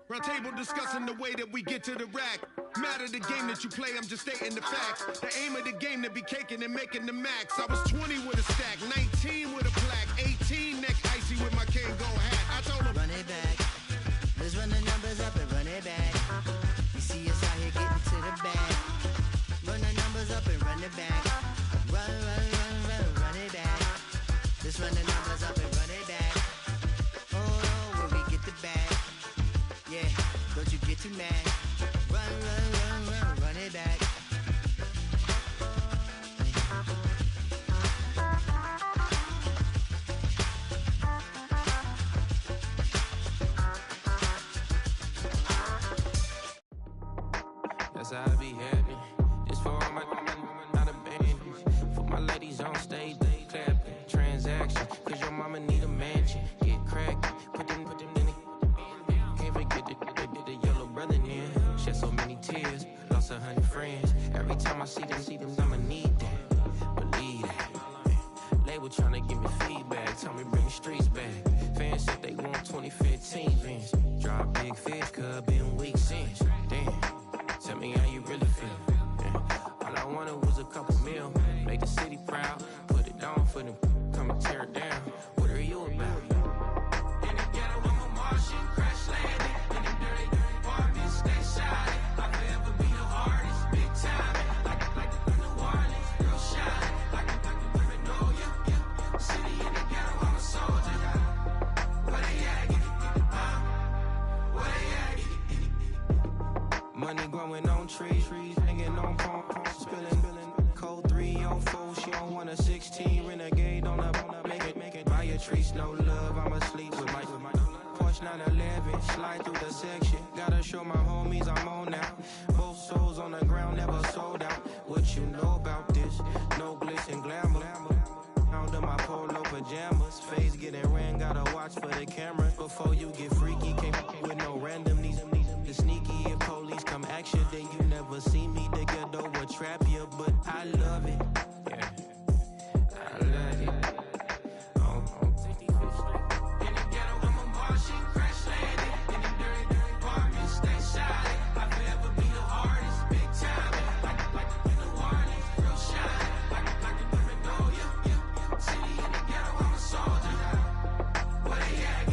round table discussing the way that we get to the rack. Matter the game that you play, I'm just stating the facts. The aim of the game to be caking and making the max. I was 20 with a stack, 19 with a plaque, 18 neck icy with my Kango hat. I told him,
run it back. Let's run the numbers up and run it back. You see us out here getting to the bag. Run the numbers up and run it back. Run it back. Let's run the numbers up and run it back. Oh, when we get the bag. Yeah, don't you get too mad. Run it back.
That's how I be happy. This for all my not abandoned. For my ladies on stage, they clapping. Transaction, cause your mama need a mansion. Get crackin', put them in the. Can't forget the yellow brother in. Shed so many tears, lost 100 friends. Every time I see them, I'ma need that. Believe that. Label tryna give me feedback, tell me bring the streets back. Fans said they want 2015 Vince. Drop big fish, cuz been weeks since. Damn. Tell me how you really feel. Yeah. All I wanted was a couple mil. Make the city proud. Put it down for them. Come and tear it down. What are you about? In the ghetto, I'm a Martian. Crash landing. In the dirty apartments. Stay shy. I'll forever be the hardest. Big time. Like the New Orleans. Real shine. Like the Magnolia. Yeah. City in the ghetto, I'm a soldier. Where they at? Where they at? Money growing on trees, hanging on palm, spilling, code 304. She don't want a 16, renegade on the make it. Buy a tree, no love. I'm asleep with my Porsche 911, slide through the section. Gotta show my homies I'm on now. Both souls on the ground, never sold out. What you know about this? No glitz and glamour. Under my polo pajamas, face getting ran. Gotta watch for the cameras before you get freaky. Can't with no random these sneaky. If police come ask you, then you never see me. The ghetto will trap you, but I love it. Yeah, I love it. In the ghetto, I'm a Martian, crash landing. In the dirty apartments, stay shy. I'll forever be the hardest, big time. Like the New Orleans, real shine. Like the Magnolia, yeah. City in the ghetto, I'm a soldier. Where they at?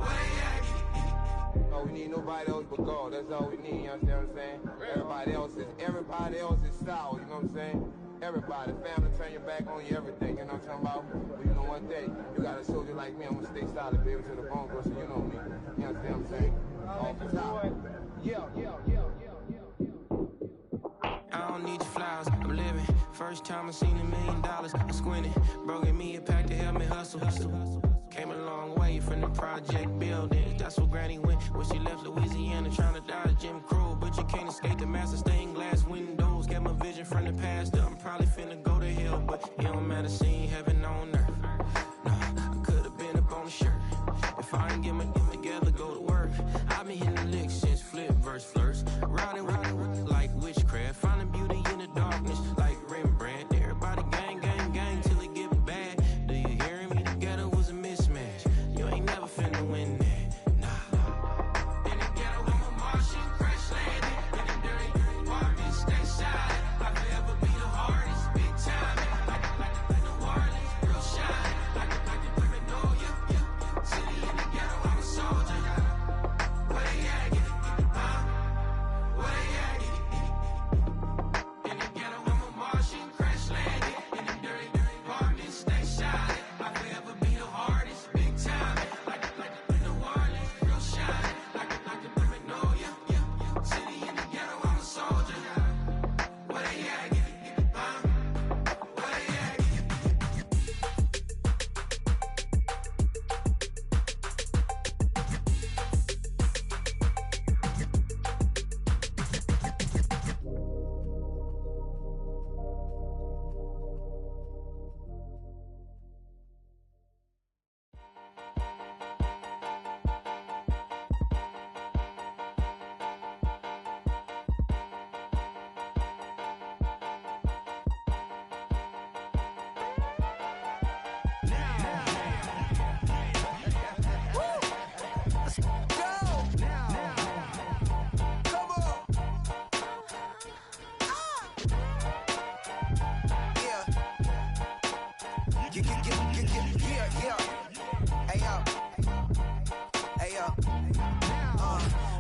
Where they at?
Oh, we need nobody else but God. That's all we need, you understand what I'm saying? Everybody else is sour, you know what I'm saying? Everybody, family, turn your back on you, everything, you know what I'm talking about? But you know one day, you got a soldier like me, I'm gonna stay solid, baby, to the bone, so you know me. You understand what I'm saying? Off the top.
I don't need your flowers, I'm living. First time I seen $1 million, I squinted. Bro, give me a pack to help me hustle. Came a long way from the project buildings. That's where Granny went when she left Louisiana, trying to dodge Jim Crow. But you can't escape the master stained glass windows. Got my vision from the past. I'm probably finna go to hell, but it don't matter, seeing heaven on earth. No, I could've been up on the shirt. If I get my together, go to work. I've been hitting the licks since flip verse flirts. Riding like witchcraft, finding beauty in the darkness like Rembrandt. Everybody gang, gang, gang till it get bad. Do you hear me? Together was a mismatch. You ain't never finna win that. Nah. In the ghetto, I'm a Martian, crash landing. In the dirty apartments, stay silent. I forever be the hardest, big time. Like the Warlins, real shine. Like the paranoia. City in the ghetto, I'm a soldier. Where they at? Where they at? In the ghetto, I'm a Martian, crash landing. In the dirty apartments, stay silent. I forever be the hardest, big time. Like the Warlins, real shine. Like the paranoia. City in the ghetto, I'm a soldier. Where they at? Where they at?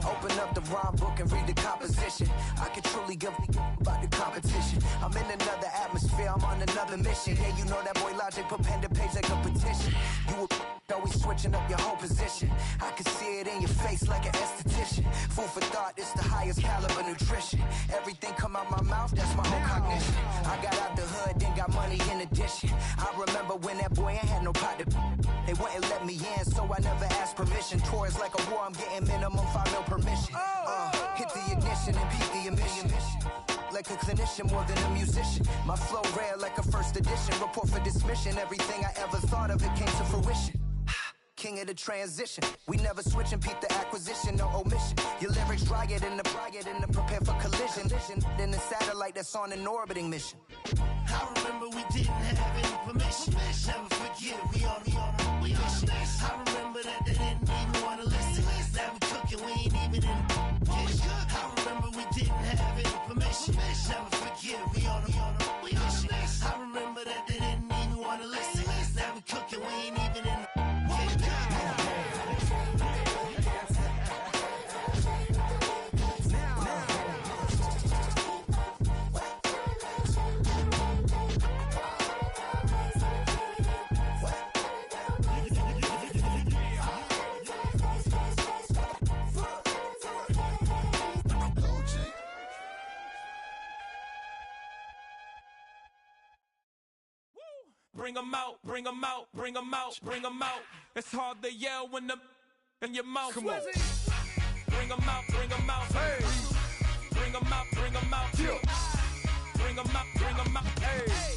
Open up the rhyme book and read the composition. I can truly give about the competition. I'm in another atmosphere, I'm on another mission. Yeah, you know that boy Logic put pen to page like a petition. You always switching up your whole position. I can see it in your face like an esthetician. Food for thought, it's the highest caliber nutrition. Everything come out my mouth, that's my own cognition. I got out the hood, then got money in addition. I remember when that boy ain't had no pot to. They wouldn't let me in, so I never asked permission. Tours like a war, I'm getting minimum 5 mil permission. Hit the ignition and beat the emission. Like a clinician more than a musician. My flow rare like a first edition. Report for dismission. Everything I ever thought of, it came to fruition. King of the transition. We never switch and peep the acquisition, no omission. Your lyrics dry it in the prepare for collision. Then the satellite that's on an orbiting mission.
I remember we didn't have any permission. Never forget, we on a mission. I remember that they didn't even want to listen. Now we cooking, we ain't even in the kitchen. I remember we didn't have any permission. Never forget, we on a mission. I remember that they didn't even want to listen. Now we cooking, we ain't even in the kitchen.
Bring 'em out, bring 'em out, bring 'em out, bring 'em out. It's hard to yell when the in your mouth. Come on. Bring 'em out, bring 'em out. Hey. Bring 'em out, bring 'em out. Yeah. Bring 'em out, bring 'em out. Hey.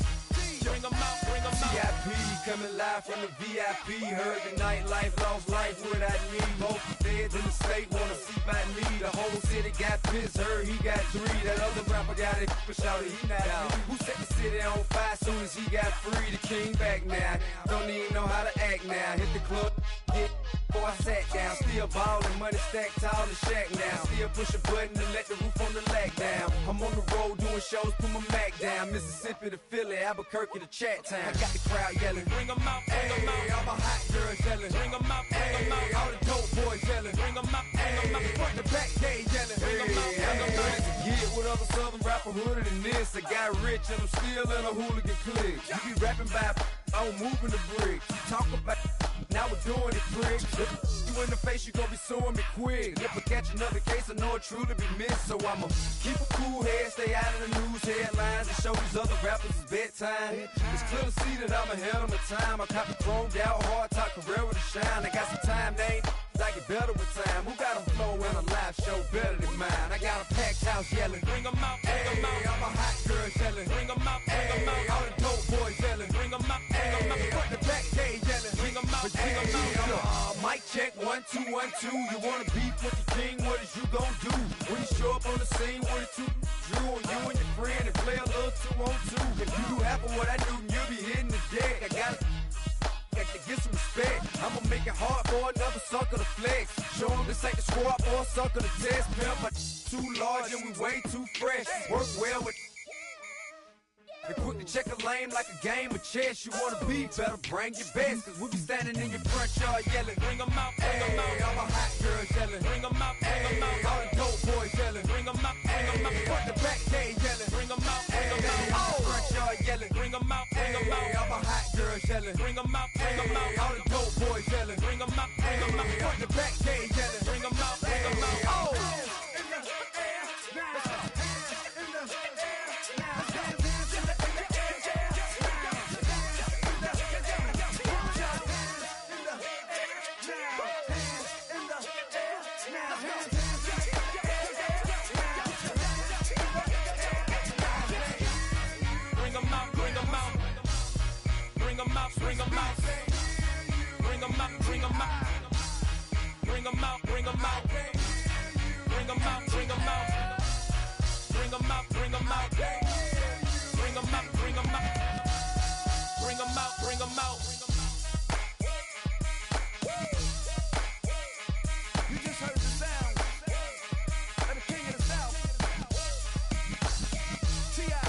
Bring 'em out, bring 'em out.
VIP coming live from the VIP. Heard the nightlife, lost life without me. Both feds in the state wanna see by me. The whole city got pissed, heard he got 3. That other rapper got it, but shouted he not out. Who set the city on fire soon as he got free? The king back now, don't even know how to act now. Hit the club, get before I sat down. Still ballin', money stacked tall in shack now. Still push a button to let the roof on the lag down. I'm on the road doing shows, put my Mac down. Mississippi to Philly, Albuquerque to Chat Town. I got the crowd yelling, bring 'em out, bring 'em out. All my hot girls yelling, bring 'em out, bring 'em out. All the dope boys yelling, bring 'em out, bring 'em out. Front to back, they yelling, bring 'em out, bring 'em out. Get with other southern rapper hooded than this. I got rich and I'm still in a hooligan clique. You be rapping by, I'm moving the bricks. You talk about, now we're doing it quick. You in the face, you gon' be suing me quick. If I catch another case, I know it truly be missed. So I'ma keep a cool head, stay out of the news headlines, and show these other rappers it's bedtime. It's clear to see that I'm ahead of my time. I copy thrown out, hard talk, career with a shine. I got some time, they ain't I get better with time. Who got a flow and a live show better than mine? I got a packed house yelling.
Bring 'em out, bring 'em out.
I'm a hot girl yelling.
Bring 'em out, bring 'em out.
All the dope boys yelling.
Bring 'em out, bring 'em out.
Front the back cage yelling.
Bring 'em out, bring 'em out.
Mic check, 1, 2, 1, 2. You wanna beef with the king? What is you gon' do? When you show up on the scene, what is you drew on you and your friend and play a little 2-on-2? If you do half of what I do, then you'll be hitting the deck. I gotta get some respect. I'ma make it hard for another sucker to flex. Show 'em this ain't the squad for a sucker to test. Pimp, but too large and we way too fresh. Work well with. They quick to check a lane like a game of chess. You wanna be better, bring your best. Cause we be standing in your front yard yelling.
Bring 'em out, bring 'em out.
I'm a hot girl yelling.
Bring 'em out, bring 'em out.
All the dope boys yelling.
Bring 'em out, bring 'em out.
Front the back cage yelling.
Bring 'em out, bring 'em out.
Front yard yelling.
Bring 'em out, bring 'em out.
I'm a hot girl yelling.
Bring 'em out, bring 'em out.
All the dope boys yelling.
Bring 'em out, bring 'em out.
Front the back cage yelling.
Bring 'em out, bring 'em out. Bring 'em out, bring 'em out. Bring 'em out, bring 'em out. Bring 'em out, bring 'em out. Bring 'em out, bring 'em out. Bring 'em out, bring 'em out. Bring 'em out, bring 'em out. Bring 'em out, bring 'em out. Bring 'em out, bring 'em out.
You just heard the sound of the king of the South. T.I.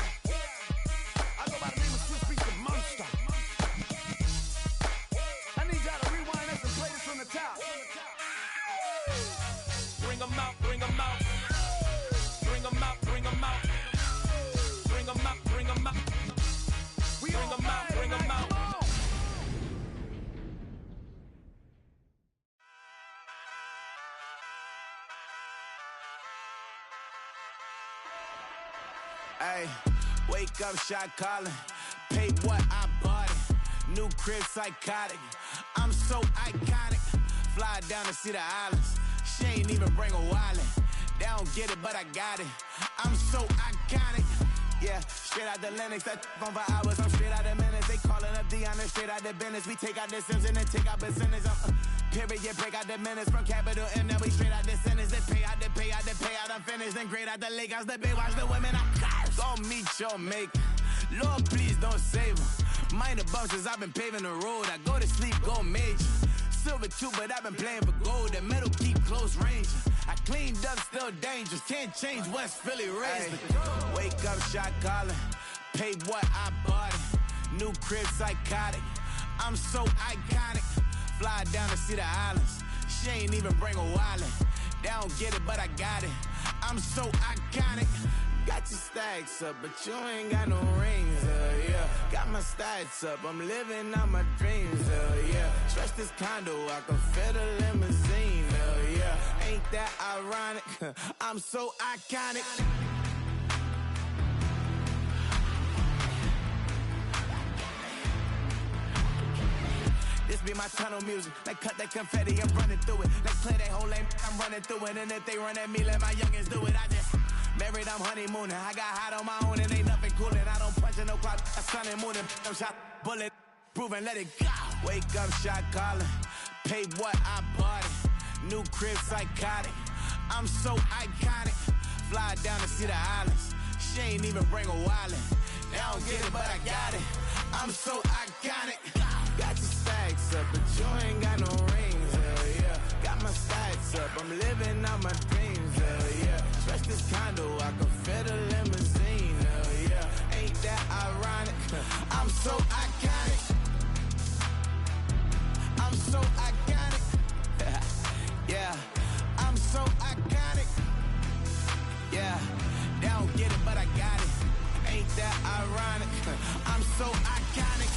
I go by the name of Swiss Beats the Monster. I need y'all to rewind this and play this from the top.
Bring 'em out, bring 'em out. Bring 'em out, bring 'em out. Bring 'em out, bring 'em out.
We
Bring 'em out, bring 'em out.
Hey, wake up, shot calling. Paid what I bought it. New crib psychotic. I'm so iconic. Fly down to see the islands. She ain't even bring a wallet. They don't get it, but I got it. I'm so iconic. Yeah, straight out the Lennox. That on for hours. I'm straight out the minutes. They calling up Dion and straight out the business. We take out the Sims and then take out percentage. Period, break out the minutes from capital M. Now we straight out the sentence. They pay out the pay out the pay out. I'm finished. Then grade out the lake house. The big watch the women. I gon' meet your mate. Lord, please don't save them. Minor bumps as I've been paving the road. I go to sleep, go major. Silver too, but I've been playing for gold. The metal keep close range. I cleaned up, still dangerous. Can't change West Philly raised. Wake up, shot calling. Paid what I bought it. New crib psychotic. I'm so iconic. Fly down to see the islands. She ain't even bring a wallet. They don't get it, but I got it. I'm so iconic. Got your stacks up, but you ain't got no rings, yeah. Got my stats up, I'm living out my dreams, yeah. Stretch this condo, I can fit a limousine, yeah. Ain't that ironic? I'm so iconic. This be my tunnel music. They cut that confetti, I'm running through it. They clear that whole lane, I'm running through it. And if they run at me, let my youngins do it. I just married, I'm honeymooning. I got hot on my own and ain't nothing coolin'. I don't punch in no clock, I sun and moonin'. I'm shot, bullet, proven, let it go. Wake up, shot calling. Paid what I bought it. New crib psychotic. I'm so iconic. Fly down to see the islands. She ain't even bring a wallet. They don't get it, but I got it. I'm so iconic. Got your stacks up, but you ain't got no rings, yeah. Got my stacks up, I'm living out my dreams, yeah. Stretch this condo, I can fit a limousine, yeah. Ain't that ironic? I'm so iconic. I'm so iconic. Yeah, I'm so iconic. Yeah, they don't get it, but I got it. Ain't that ironic? I'm so iconic.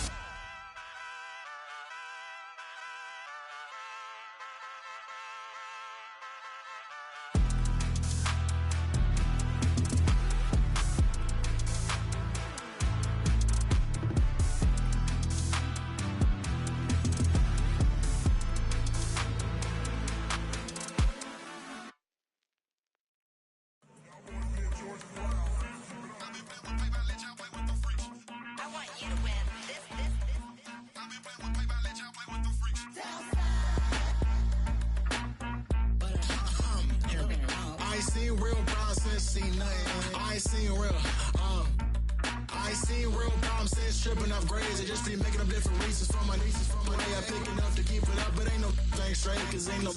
Mom says stripping up grades, I just be making up different reasons for my nieces. But I pick enough to keep it up, but ain't no thing straight, cause ain't no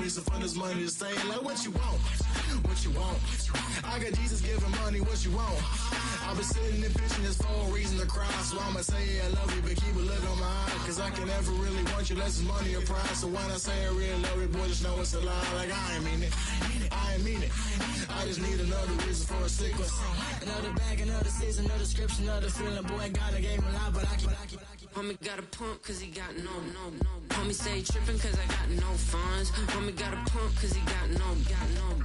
reason for this money to stay. Like, what you want? What you want? I got Jesus giving money, what you want? I've been sitting and pitching this for a reason to cry, so I'ma say I love you, but keep a look on my eye, cause I can never really want you unless it's money or prize. So when I say I really love you, boy, just know it's a lie. Like, I ain't mean it. I ain't mean it. I just need another reason for a sequence.
Another bag, another season, another description, another feeling. Boy, got a game a lot, but I keep.
Homie got a pump cause he got no. Homie stay trippin' cause I got no funds. Homie got a pump cause he got no.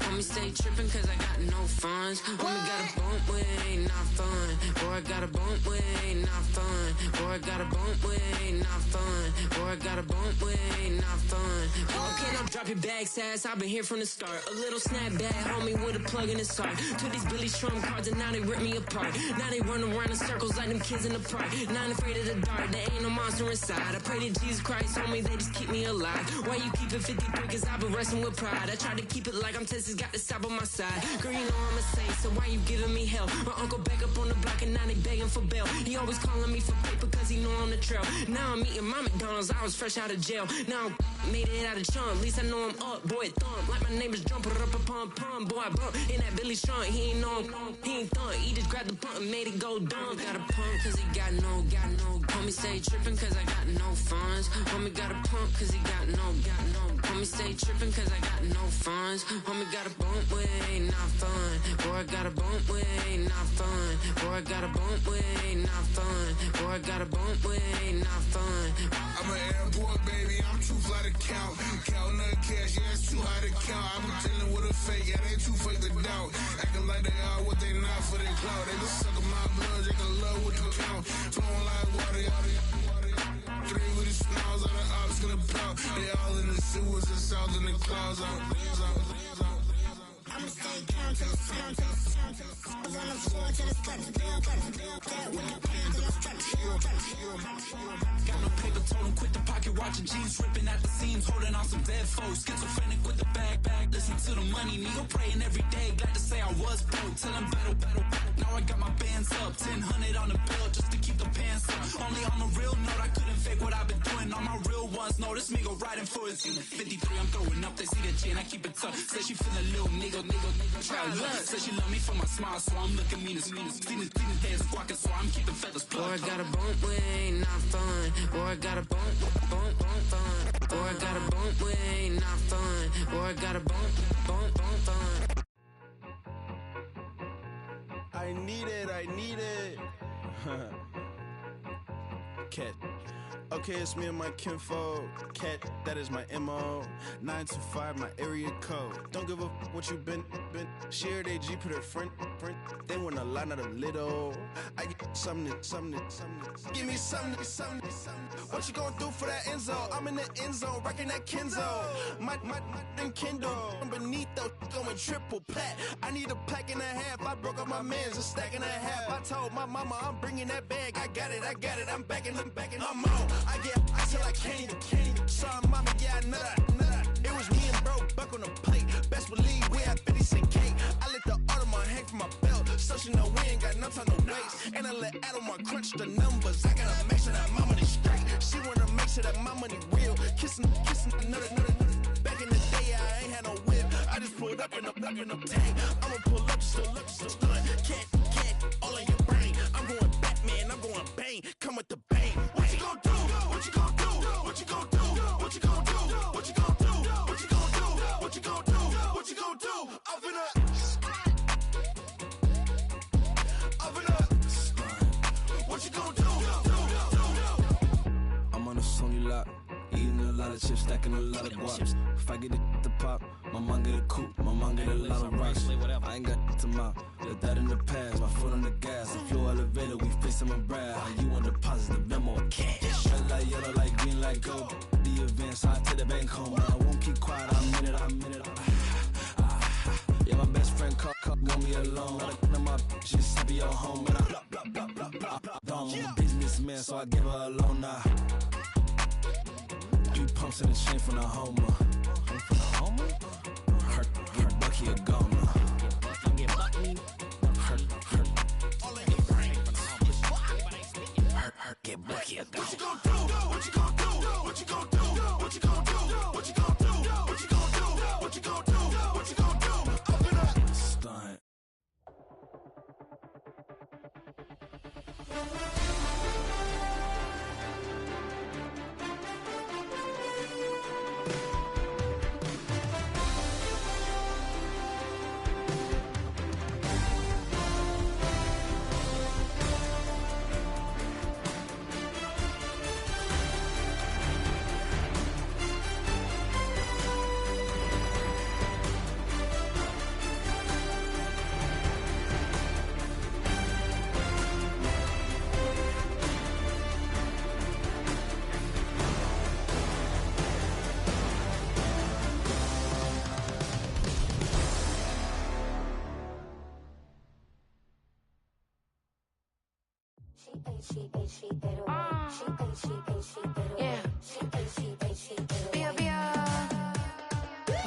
Homie stay trippin' cause I got no funds. Homie got a bump with it ain't not fun. Boy, I got a bump with it ain't not fun. Boy, I got a bump with it ain't not fun. Boy, I got a bump with it ain't not fun. Okay, now drop your bag, sass. I've been here from the start. A little snapback, homie, with a plug in his heart. Took these Billy Trump cards and now they rip me apart. Now they run around in circles like them kids in the park. Now I'm afraid of the dark. There ain't no monster inside. I pray to Jesus Christ, homie, they just keep me alive. Why you keep it 53? Cause I've been wrestling with pride. I try to keep it like I'm Texas, got the stop on my side. Girl, you know I'm a saint, so why you giving me hell? My uncle back up on the block and now they begging for bail. He always calling me for paper cause he know I'm the trail. Now I'm eating my McDonald's, I was fresh out of jail. Now I'm made it out of chunk, at least I know I'm up. Boy, thump, like my name is Jumper up a pump. Boy, I bump in that Billy Strong, he ain't know he ain't thump. He just grabbed the pump and made it go dumb. Got a pump cause he got no. Homie stay trippin' cause I got no funds. Homie got a pump cause he got no. Homie stay trippin' cause I got no funds. Homie got a bump with it ain't not fun. Boy, I got a bump with it ain't not fun. Boy, I got a bump with it ain't not fun. Boy, I got a bump with it ain't not fun.
I'm an airport baby, I'm too fly to count. Counting the cash, yeah, it's too high to count. I've been dealing with a fake, yeah, they too fake to doubt. Acting like they are what they not for their clout. They just suckin' my blood, they can love what you count. Flowing like water, three with the smiles on the ops gonna pop. They all in the sewers and south in the clouds.
I'ma stay down to the sound, to the sound, to the sound. On the floor to the cut, to the that with the pound to the structure.
Got no paper, told him quit the pocket watching jeans ripping at the seams, holding on some dead foes. Schizophrenic with the bag. Listen to the money, nigga praying every day. Glad to say I was broke, till I'm battle. Now I got my bands up, 1000 on the bill just to keep the pants up. Only on the real note, I couldn't fake what I've been doing. All my real ones know this nigga riding for his 53. I'm throwing up, they see the chain, I keep it tough. Say she feeling a little nigga, try luck. Say she love me for my smile, so I'm looking mean as Seen his head squawking, so I'm keeping feathers plucked.
Boy, I got a bump with it ain't not fun. Boy, I got a bump fun. Boy, I got a bump with it ain't not fun. Boy, I got a bump fun.
I need it. Cat. Okay, it's me and my kinfolk. Cat, that is my MO. 925, my area code. Don't give a what you been. Shared AG, put her front. They want a lot, not a little. I get something. Give me something. What you gonna do for that Enzo? I'm in the end zone, rocking that Kenzo. My Kindle. I'm beneath though, going triple plat. I need a pack and a half. I broke up my mans, a stack and a half. I told my mama I'm bringing that bag. I got it. I'm backing. I'm out. I get till I candy. Sorry, mama, yeah, I know that. It was me and bro, buck on the plate. Best believe we had 50 cent cake. I let the Audemars hang from my belt, so she know we ain't got no time to waste. And I let Audemars crunch the numbers. I gotta make sure that my money straight. She wanna make sure that my money real. Kissing another. Back in the day, I ain't had no whip. I just pulled up in the tank. I'ma pull up just to stunt. Can't, all in your brain. I'm going Batman, I'm going bang. Come with the bang. What you gonna do? What you gonna do? What you gonna do? What you gonna do? What you gonna do? What you gonna do? What you gonna do? What you gonna do? Up in a what you gonna do?
I'm on a Sony lot, eating a lot of chips, stacking a lot of guaps. If I get it to pop, my mom get a coupe, my mom get a lot of rocks. I ain't got to mouth, let that in the past. My foot on the gas, the floor elevator, we facing my brad. How you want deposit the memo or cash? Red like yellow, like green, like gold. The events, I take the bank home, but I won't keep quiet. I'm in it. Yeah, my best friend got me alone. My just happy your home, and I'm a businessman, so I give her a loan now. 3 pumps in the chain from the Homer. Her Bucky a goner. Her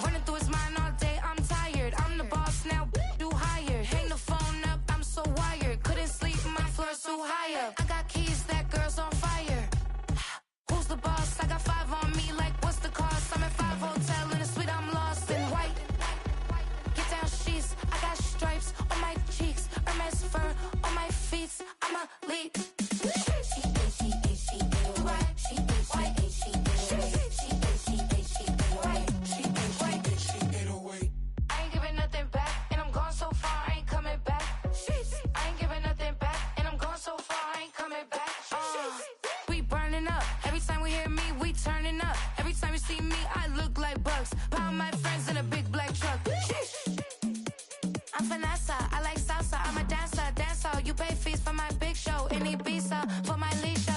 Running through his mind all day, I'm tired. I'm the boss now, do higher. Hang the phone up, I'm so wired. Couldn't sleep, my floor's too high up. I got keys, that girl's on fire. Who's the boss? I got 5 on me, like what's the cost? I'm at 5 hotel in a suite, I'm lost in white. Get down sheets, I got stripes on my cheeks. Hermes fur on my feet, I'm a lead. Pound my friends in a big black truck. I'm Vanessa, I like salsa. I'm a dancer. You pay fees for my big show. Any visa for my leisure. I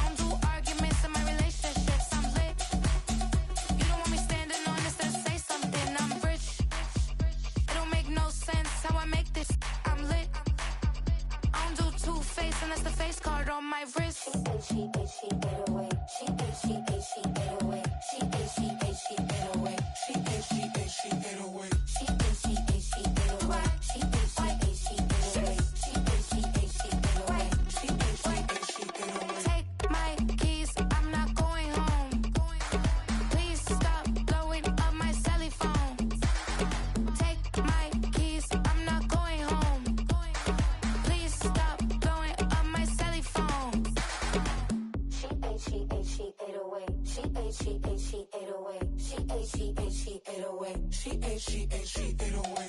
don't do arguments in my relationships. I'm lit. You don't want me standing on this, then say something. I'm rich. It don't make no sense how I make this. I'm lit. I don't do two-face unless the face card on my wrist. She get away. She get away. Take my keys, I'm not going home. Please stop blowing up my celly phone. Take my keys, I'm not going home. Please stop blowing up my celly phone. She ate away. She ate away. She ate away. She ate away.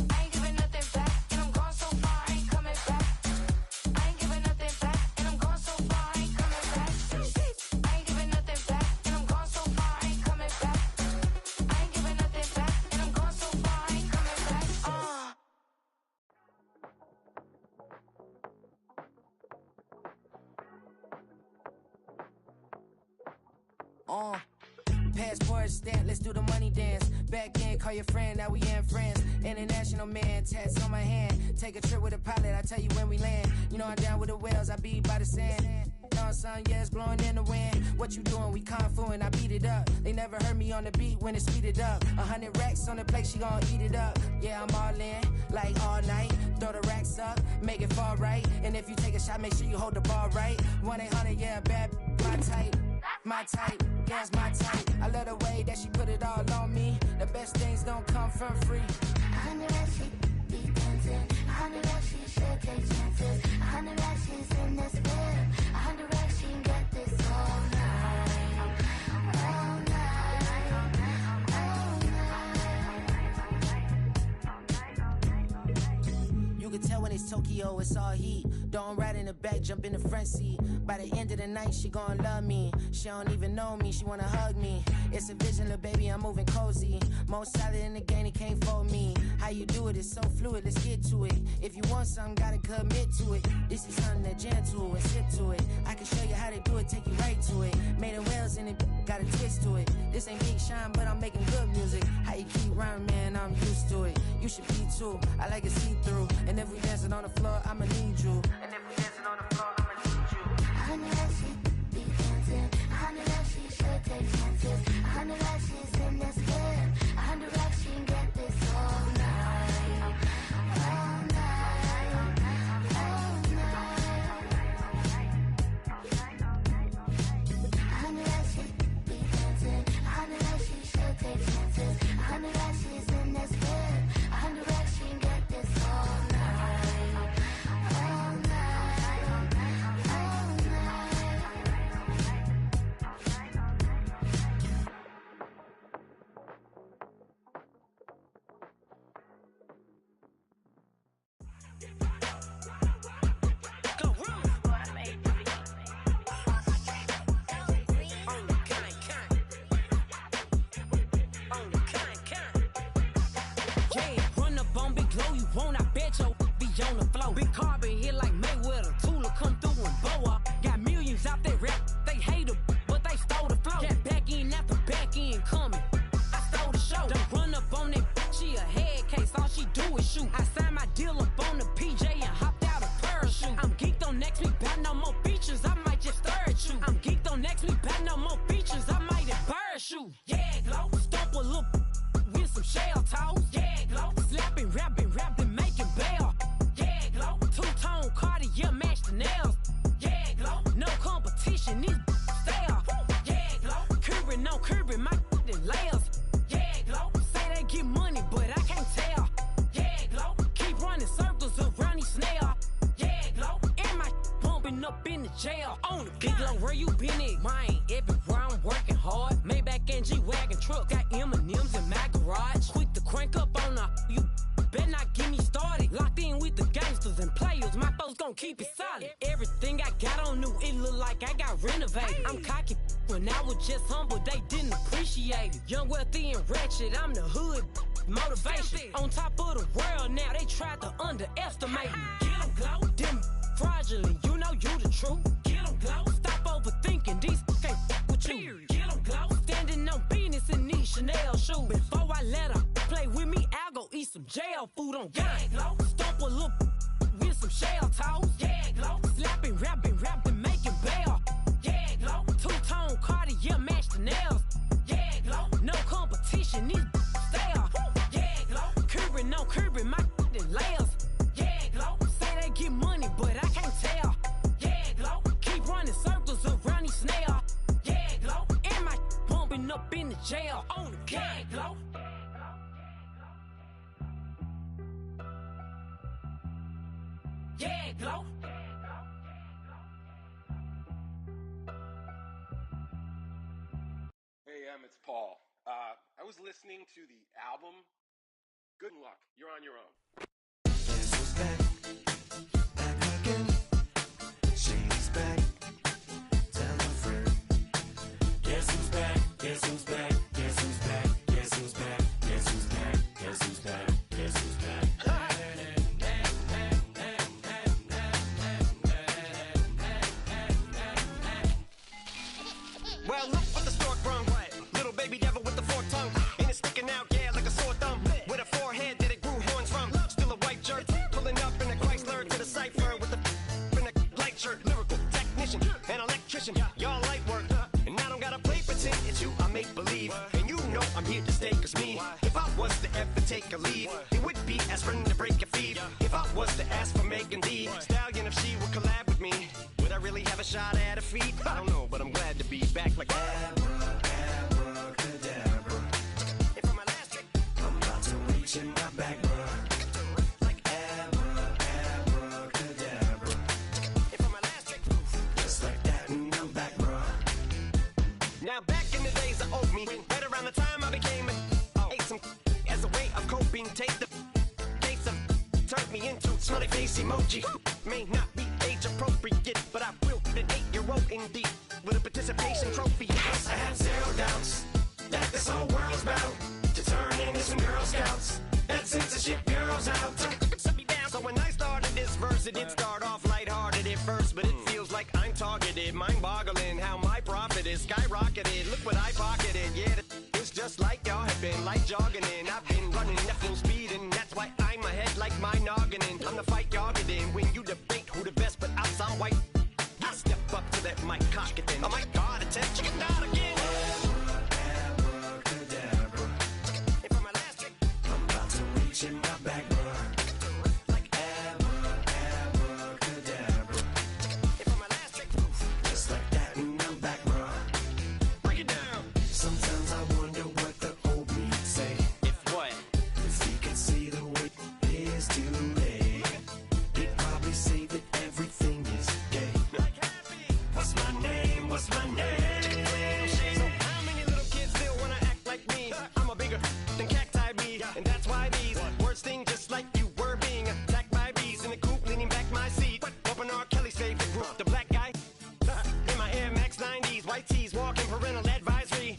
I ain't giving nothing back, and I'm gone so far, I ain't coming back. I ain't giving nothing back, and I'm gone so far, I ain't coming back. I ain't giving nothing back, and I'm gone so far, I ain't coming back. I ain't giving nothing back, and I'm gone so far, I ain't coming back.
Passport stamp, let's do the money dance. Back in, call your friend, now we in France. International man, tats on my hand. Take a trip with a pilot, I tell you when we land. You know I'm down with the whales, I be by the sand. On sun, yeah, it's blowing in the wind. What you doing? We kung fu and I beat it up. They never heard me on the beat when it's speeded up. 100 racks on the plate, she gon' eat it up. Yeah, I'm all in, like all night. Throw the racks up, make it fall right. And if you take a shot, make sure you hold the ball right. 1-800, yeah, bad, my type. My type, yeah, it's my type. I love the way that she put it all on me. The best things don't come from free.
100 racks, she be dancing. 100 racks, she should take chances. 100 racks, she's in this whip. 100 racks, she can get this all night. All night. All night.
You can tell when it's Tokyo, it's all heat. Don't ride in the back, jump in the front seat. By the end of the night, she gon' love me. She don't even know me, she wanna hug me. It's a vision, little baby, I'm moving cozy. Most solid in the game, it can't fold me. How you do it, it's so fluid, let's get to it. If you want something, gotta commit to it. This is something that gentle and sip to it. I can show you how to do it, take you right to it. Made of whales in it, got a twist to it. This ain't Big Sean, but I'm making good music. How you keep rhyming, man, I'm used to it. You should be too, I like it see-through. And if we dancing on the floor, I'ma need you. And if we dancing on the floor, I'ma need you.
100 racks, she be dancing. 100 racks, she should take chances. 100 racks, she's in this whip. 100 racks, she can get this all night. All night. All night. 100 racks, she be dancing. 100 racks, she
Big Low, where you been at? Mine, everywhere I'm working hard. Maybach and G-Wagon truck, got M&M's in my garage. Quick to crank up on the you. Better not get me started. Locked in with the gangsters and players. My folks gon' keep it solid. Everything I got on new, it look like I got renovated. I'm cocky when I was just humble, they didn't appreciate it. Young, wealthy, and ratchet, I'm the hood motivation. On top of the world now, they tried to underestimate me. Get 'em, glow. Them fraudulent, you know you the truth. Get 'em, glow. Stop overthinking, these can't with you. Get 'em, glow. Standing on business in these Chanel shoes. Before I let her play with me, I'll go eat some jail food on gang. Stomp a little with some shell toes. Yeah, glow. Slapping, rapping, making bail. Yeah, glow. Two-tone Cartier match the nails. Yeah, glow. No competition, these stale. Yeah, glow. Curbing, no curbing, my layers. Yeah, glow. Say they get money, but I can't tell. Yeah, glow. Keep running circles around these snails. Yeah, glow. And my bumping up in the jail on the gang, glow. Yeah, glow.
Hey, it's Paul. I was listening to the album. Good luck. You're on your own.
Guess who's back? Back again. Shady's back. Tell a friend. Guess who's back? Guess who's back? Guess who's back? Guess who's back? Guess who's back? Guess who's back? Guess who's back?
Well, look what the stork brung. Little baby devil with the forked tongue. And it's sticking out, yeah, like a sore thumb. With a forehead that it grew horns from. Still a white jerk. Pulling up in a Chrysler to the cipher with a in a light shirt. Lyrical technician, an electrician. Y'all light work. And I don't gotta play pretend. It's you I make believe. And you know I'm here to stay, cause me. If I was to ever take a leave, it would be aspirin to break your feet. If I was to ask for Megan Thee Stallion, if she would collab with me, would I really have a shot at her feet? I don't know, but I'm glad to be back like
Abracadabra.
And for my last trick,
I'm about to reach in my back, bruh. Like abracadabra.
And for my last trick,
just like that, and I'm back, bruh.
now back in the days of old me, right around the time I became ate some as a way of coping. Taste of turned me into smiley face emoji. May not be age appropriate, but I will an 8-year-old indeed with a participation trophy.
I have zero doubts that this whole world's bound to turn into some Girl Scouts. That censorship bureau's out.
So when I started this verse, it did start off lighthearted at first, but it feels like I'm targeted. Mind-boggling how my profit is skyrocketed. Look what I pocketed. Yeah, it's just like y'all have been like jogging in. I've been running at full speed, and that's why I'm ahead like my noggin. I'm the fight y'all get in when you debate who the best, but I'm some white. I step up to that mic, cock it in. Oh my God, attention, you can die again.
Abracadabra.
And for my last trick,
I'm about to reach in my back, bruh. Like abracadabra.
and for my last trick,
Just like that, and I'm back, bruh.
break it down.
Sometimes I wonder what the old me say.
If what?
If he could see the way it is today, he'd probably say that everything is gay. What's my name? What's my name?
So how many little kids still wanna act like me? I'm a bigger than cacti bee, and that's why these words sting just like you were being attacked by bees in the coop, leaning back my seat. Open R. Kelly's favorite group, the black guy. In my Air Max 90s, white tees, walking parental advisory.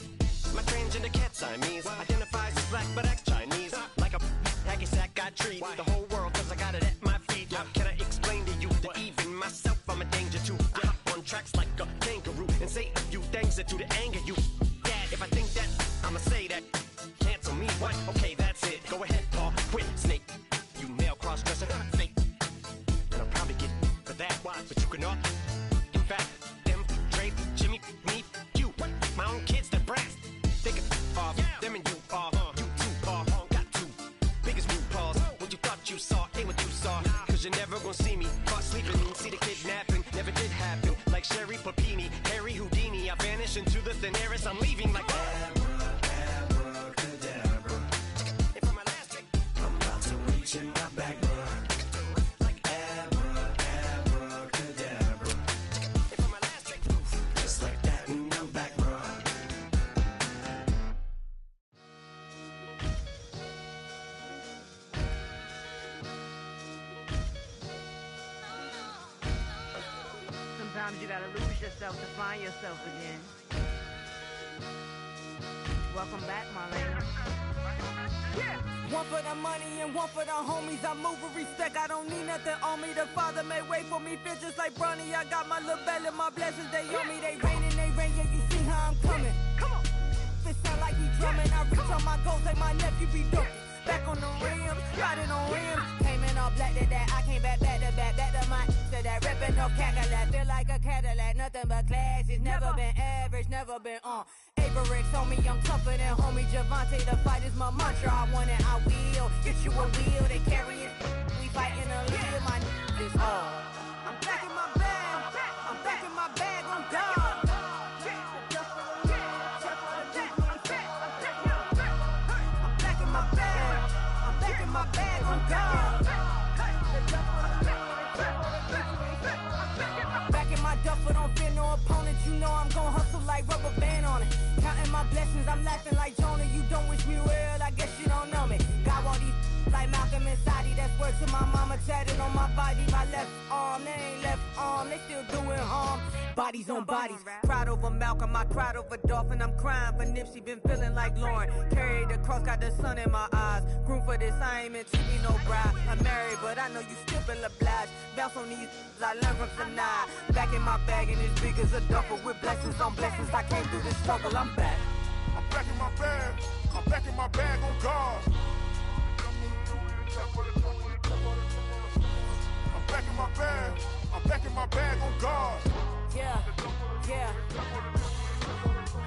My transgender cat Siamese identifies as black but acts Chinese. Like a hacky sack I treat the whole world cause I got it at my feet. How can I explain to you that even myself I'm a danger to? I hop on tracks like a kangaroo and say a few things that do to anger you. Dad, if I think that, I'ma say that. Cancel me, what? Okay, that's it. Go ahead, Paul, quit, snake. You male cross-dresser, fake. And I'll probably get for that, but you cannot. In fact, them, Dre, Jimmy, me, you, my own kids, that brass. They can off, them and you off. You too, Paul, got two biggest root paws. What you thought you saw, ain't what you saw. Cause you're never gonna see me caught sleeping. See the kidnapping, never did happen. Like Sherry Papini, Harry Houdini. I vanish into the thin air as I'm leaving like
Abracadabra.
And for my last trick,
I'm about to reach in my back, bruh. Like abracadabra.
and for my last trick,
Sometimes you gotta lose yourself to find yourself again. Welcome back, Marlena.
Yeah. One for the money and one for the homies. I move with respect, I don't need nothing on me. The Father may wait for me, feel just like Bronny. I got my little belly, my blessings, they on me. They rain, yeah, you see how I'm coming. Come on. It sound like we drumming. I reach on my goals like my nephew be dumping. Back on the rim, riding on rims. Came in all black to that, I came back to back to my to that ripping off Cadillac. Feel like a Cadillac, nothing but class. It's never been average, never been on. Averix on me, I'm tougher than homie Javante. The fight is my mantra, I want it, I will. Get you a wheel, they carry it. We fighting a little, my is all. I'm back in my bag, I'm back in my bag, I'm done. My bag on God. Back in my duffel, don't fear no opponent. You know I'm gon' hustle like rubber band on it. Counting my blessings, I'm laughing like Jonah. You don't wish me well, I guess you don't know me. Got all these like Malcolm and Sadie. That's word to my mama, tatted on my body. My left arm, they ain't left arm, they still doing harm. Bodies on bodies, cried over Malcolm, I cried over Dolphin. I'm crying for Nipsey, been feeling like Lauren. Carried the cross, got the sun in my eyes. Groom for this, I ain't meant to be no bride. I'm married, but I know you still feel obliged. Bounce on these, I learned from tonight. Back in my bag, and as big as a duffel with blessings on blessings. I came through this struggle, I'm back.
I'm back in my bag, I'm back in my bag on God. I'm back in my bag, I'm back in my bag on God.
Yeah, yeah.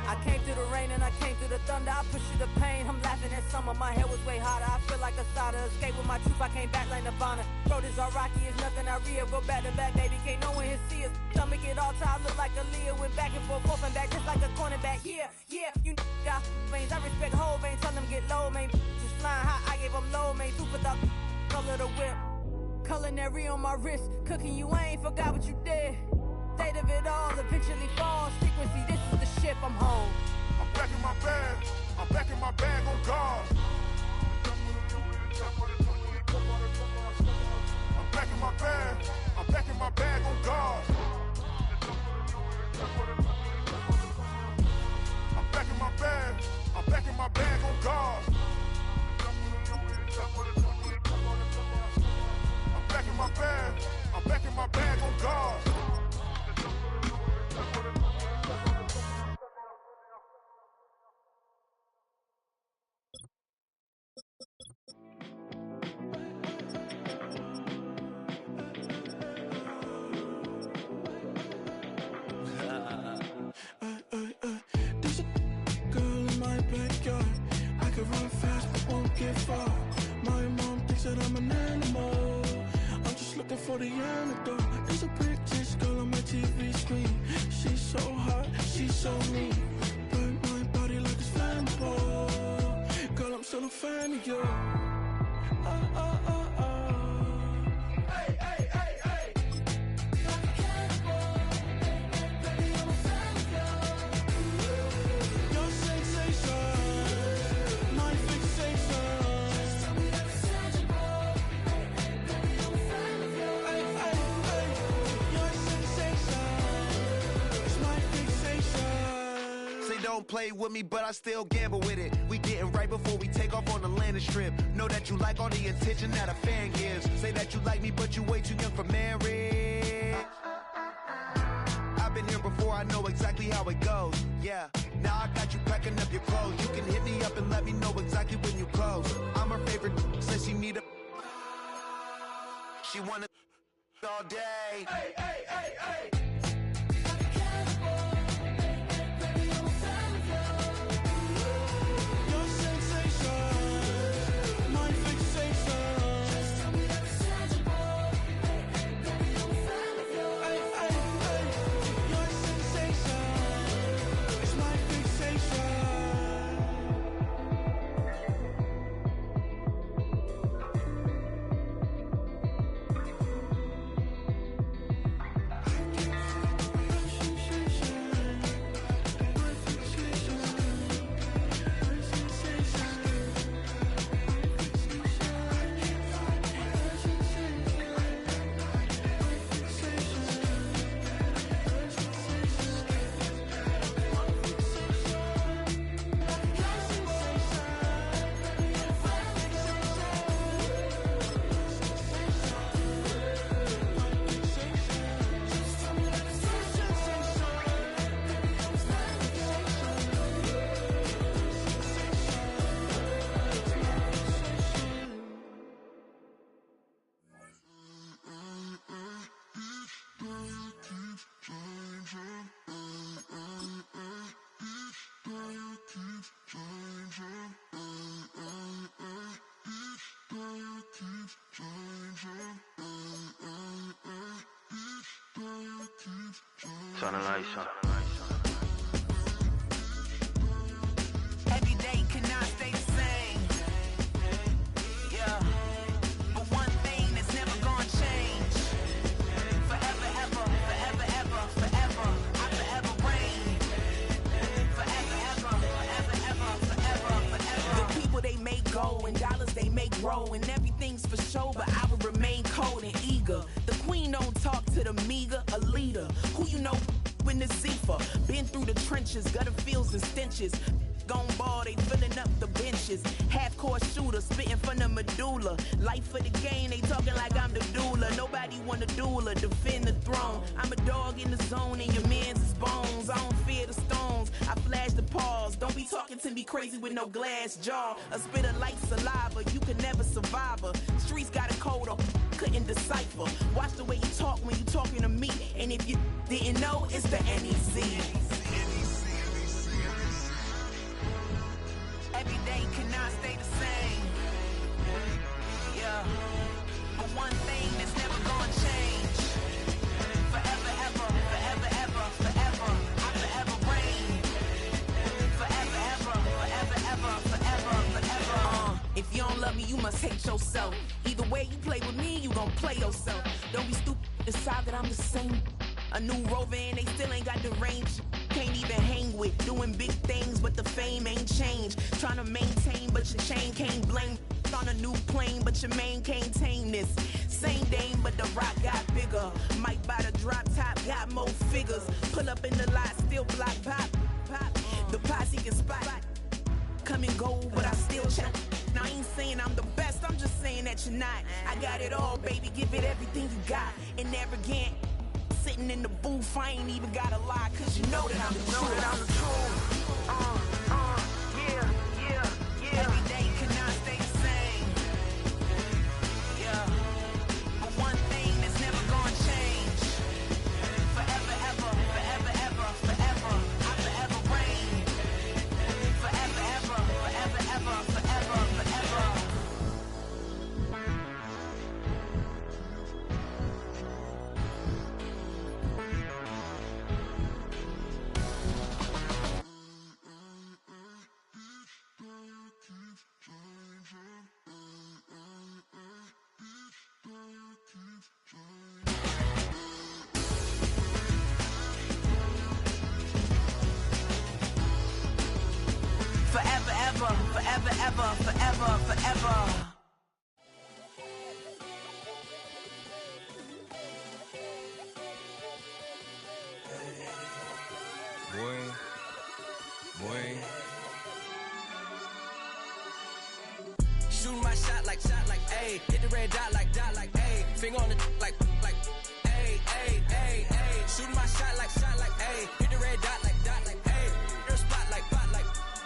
I came through the rain and I came through the thunder. I pushed through the pain, I'm laughing at summer. My hair was way hotter, I feel like a cider. Escape with my truth, I came back like Nirvana. Throat is all rocky, it's nothing I real. Go back to back, baby, can't no one here see us. Stomach it all tied, look like a Leah. Went back and forth and back, just like a cornerback. Yeah, yeah, you got veins, I respect whole veins. Tell them get low, man. Just flying high, I gave them low, man. Super the color the whip. Culinary on my wrist, cooking you, I ain't forgot what you did. State of it all, eventually falls. Frequency, this is the ship, I'm home.
I'm back in my bag, I'm back in my bag on God. I'm back in my bag, I'm back in my bag on God. I'm back in my bag, I'm back in my bag on God. I'm back in my bag, I'm back in my bag on God.
There's a girl in my backyard. I can run fast but won't get far. My mom thinks that I'm an animal. I'm just looking for the antidote. There's a British girl on my TV screen. She's so hot, she's so mean. Burn my body like it's flammable. Girl, I'm still a fan of you. Hey, hey, hey, hey. Like a cannibal. Baby, I'm a fan of you. Your sensation, my fixation. Just tell me that it's tangible. Baby, I'm a fan of you. Hey, hey, hey. Your sensation is my fixation.
Say don't play with me, but I still gamble with it. We getting right before we take off on the landing strip. Know that you like all the attention that a fan gives. Say that you like me, but you way too young for marriage. I've been here before, I know exactly how it goes. Yeah, now I got you packing up your clothes. You can hit me up and let me know exactly when you close. I'm her favorite, says she need a. She wanna all day.
Hey, hey, hey, hey.
Turn the lights on.
Every day cannot stay the same. Yeah. But one thing that's never gonna change. Forever, ever, forever, ever, forever. I forever reign. Forever, ever, forever, ever, forever, forever. The people they make go and dollars they make grow and everything's for show, but I will remain cold and eager. The queen don't talk to the meager, a leader. Who you know in the Zephyr? Been through the trenches, gutter fields and stenches. Gone ball, they filling up the benches. Half-court shooter, spitting from the medulla. Life for the game, they talking like I'm the doula. Nobody want a doula, defend the throne. I'm a dog in the zone and your man's is bones. I don't fear the stones, I flash the paws. Don't be talking to me crazy with no glass jaw. A spit of light saliva, you can never survive her. Streets got a code up, couldn't decipher. Watch the way you talk when you talking to me. And if you didn't know, it's the NEC. Every day cannot stay the same. Yeah. But one thing that's never gonna change. Forever, ever, forever, ever, forever. I forever reign. Forever, ever, forever, ever, forever, forever. If you don't love me, you must hate yourself. Either way you play with me, you gon' play yourself. Don't be stupid, decide that I'm the same. A new rover and they still ain't got the range. Can't even hang with, doing big things, but the fame ain't changed. Trying to maintain, but your chain can't blame. On a new plane, but your main can't tame this. Same dame, but the rock got bigger. Might buy the drop top, got more figures. Pull up in the lot, still block pop. The posse can spot. Come and go, but I still check. Now I ain't saying I'm the best, I'm just saying that you're not. I got it all, baby, give it everything you got. And arrogant, sitting in the booth, I ain't even gotta lie, cause you know that I'm the truth. Yeah. Every day cannot stay the same. Yeah. But one thing that's never gonna change. Forever, ever, forever, ever, forever. I forever reign. Forever, ever, forever, ever, forever, forever. Forever, ever, forever, ever, forever, forever.
Shooting my shot like, ayy. Hit the red dot like, ayy. Finger on the like, ayy, ayy, ayy, ayy. Shooting my shot like, ayy. Hit the red dot like, ayy. Your spot like,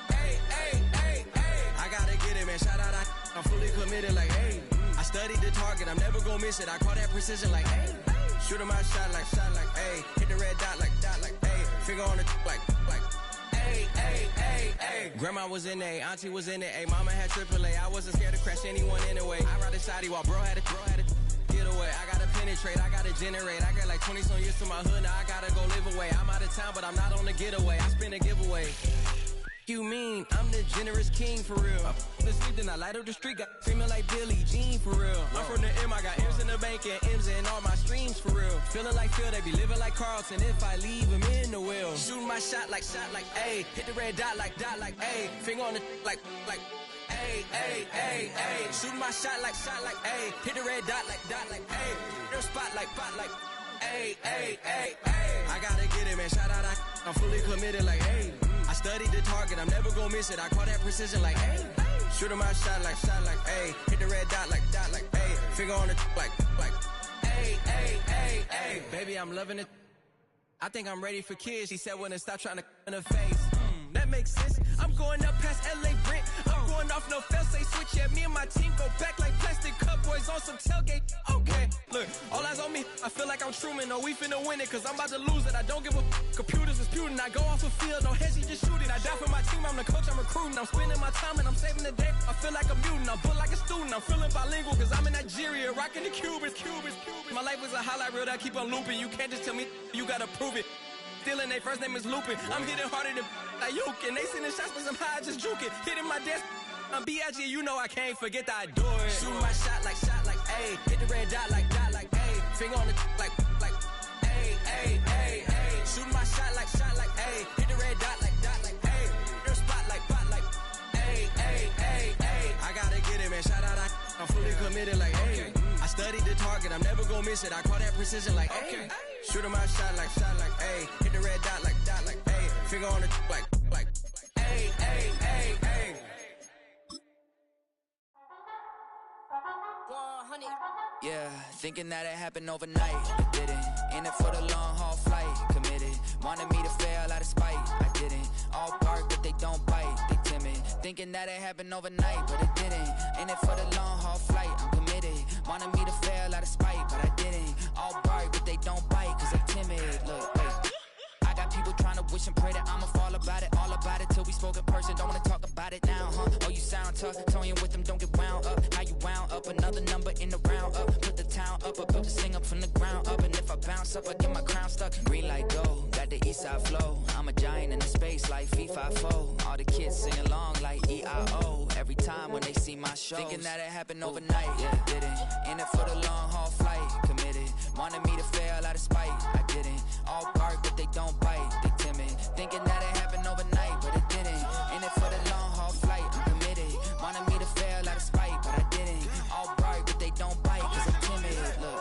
ayy, ayy, ayy, ayy. I gotta get it, man. Shout out, I'm fully committed like, ayy. I studied the target, I'm never gonna miss it. I call that precision like, ayy. Shooting my shot like, ayy. Hit the red dot like, ayy. Finger on the like, ayy, ayy, ayy, ayy. Grandma was in A, auntie was in it, ayy. Mama had AAA, I wasn't scared to crash anyone anyway. I ride a shotty while bro had a get away. I gotta penetrate, I gotta generate. I got like 20 some years to my hood, now I gotta go live away. I'm out of town, but I'm not on the getaway. I spin a giveaway. You mean I'm the generous king for real? The sleep, then I light up the street, got screaming like Billie Jean for real. I'm from the M, I got M's in the bank and M's in all my streams for real. Feeling like Phil, they be living like Carlton if I leave him in the wheel. Shooting my shot like, ayy. Hit the red dot like, ayy. Finger on the like, ayy, ayy, ayy, ayy. Shooting my shot like, ayy. Hit the red dot like, ayy. Your spot like, ayy, ayy, ayy, ayy. I gotta get it, man. Shout out, I'm fully committed like, ayy. I studied the target, I'm never gonna miss it. I call that precision like, ayy. Shooting my shot like, ayy. Hit the red dot like, ayy. Finger on the like, ayy, ayy, ayy, ayy. Baby, I'm loving it. I think I'm ready for kids. She said when to stop trying to in her face. That makes sense. I'm going up past LA Brent. I'm going off no fail, say switch. Yeah, me and my team go back like plastic cup boys on some tailgate. Okay, look, all eyes on me. I feel like I'm Truman. No, we finna win it, cause I'm about to lose it. I don't give a computers is putin'. I go off the field, no heads, just shoot it. I die for my team, I'm the coach, I'm recruiting. I'm spending my time and I'm saving the day. I feel like a mutant, I'm built like a student. I'm feeling bilingual, cause I'm in Nigeria, rocking the Cubans. My life is a highlight reel that I keep on looping. You can't just tell me, you gotta prove it. stealing, they first name is Lupin. I'm hitting harder than Ayukin. They sending shots for some high, just juking. Hitting my desk. I'm B.I.G., you know I can't forget that I do it. Shoot my shot like, ayy. Hit the red dot like, ayy. Finger on the like, ayy, ayy, ayy, ayy. Shoot my shot like, ayy. Hit the red dot like, ayy. Your spot like, ayy, ayy, ayy, ayy. I gotta get it, man. Shout out, I'm fully committed like, ayy. I studied the target, I'm never gonna miss it. I call that precision like, ayy. Shooting my shot like, ayy. Hit the red dot like, ayy. Finger on the like, ayy, ayy, ayy, ayy.
Yeah, thinking that it happened overnight, I didn't. In it for the long haul flight, committed. Wanted me to fail out of spite, I didn't. All bark, but they don't bite, they timid. Thinking that it happened overnight, but it didn't. In it for the long haul flight, I'm committed. Wanted me to fail out of spite, but I didn't. All bark, but they don't bite, cause they timid. Look, wait. I got people trying to wish and pray that I'ma fall about it, all about it till we spoke in person. Don't wanna talk about it now, huh? Oh, you sound tough, toying with them, don't get wound up. How you wound up? Another number in the round up. Put the town up, I built this thing up from the ground up. And if I bounce up, I get my crown stuck. Green light go, got the east side flow. I'm a giant in the space like FIFA4. All the kids sing along like EIO. Every time when they see my show, thinking that it happened overnight, yeah, didn't. In it for the long haul flight, committed. Wanted me to fail out of spite, I didn't. All bark, but they don't bite, they timid. Thinking that it happened overnight, but it didn't. In it for the long haul flight, I'm committed. Wanted me to fail out of spite, but I didn't. All bark, but they don't bite, cause I'm timid. Look,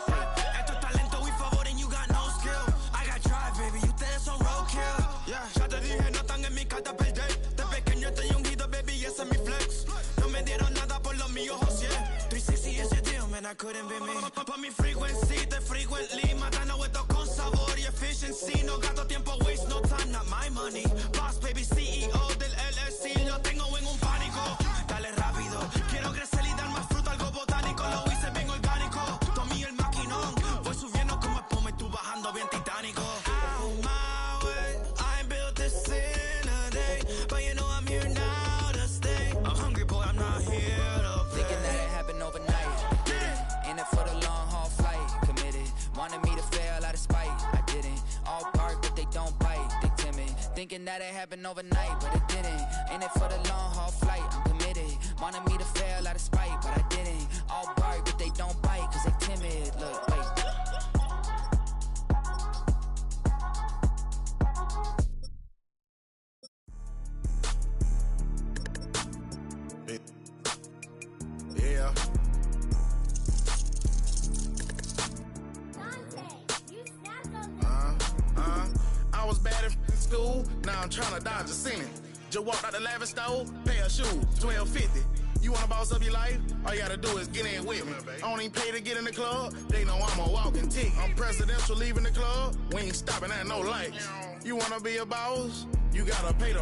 Esto es talento y favor and you got no skill. I got drive, baby, ustedes son roadkill. Yeah, ya te dije, no están en mi carta perder. De pequeño estoy ungido, baby, ese es mi flex. No me dieron nada por lo mío, José. 360 is your deal, man, I couldn't be me. Pa' mi frequency, te frequently. Matando esto con sabor y efficiency. No gasto tiempo, waste no time, not my money. Boss, baby, CEO del LLC. Lo tengo en un pánico. Dale rápido, quiero crecer y dar más fruto, algo botánico. Lo hice bien orgánico. Tomé el maquinón. Voy subiendo como espuma y tú bajando bien titánico. Out my way, I ain't built this in a day. But you know I'm here now to stay. I'm hungry, boy, I'm not here to play.
Thinking that it happened overnight, didn't. In it for the long haul flight, committed. Wanted me to fail out of spite, I didn't. All bark, but they don't bite, they timid. Thinking that it happened overnight, but it didn't. In it for the long haul flight, I'm committed. Wanted me to fail out of spite, but I didn't. All bark, but they don't bite, cause they timid. Look, wait.
Yeah. I was bad in school, now I'm trying to dodge a sentence. Just walked out the lavish store, pair of shoes, $12.50. You wanna boss up your life? All you gotta do is get in with me. I don't even pay to get in the club, they know I'm a walking tick. I'm presidential leaving the club, we ain't stopping at no lights. You wanna be a boss? You gotta pay the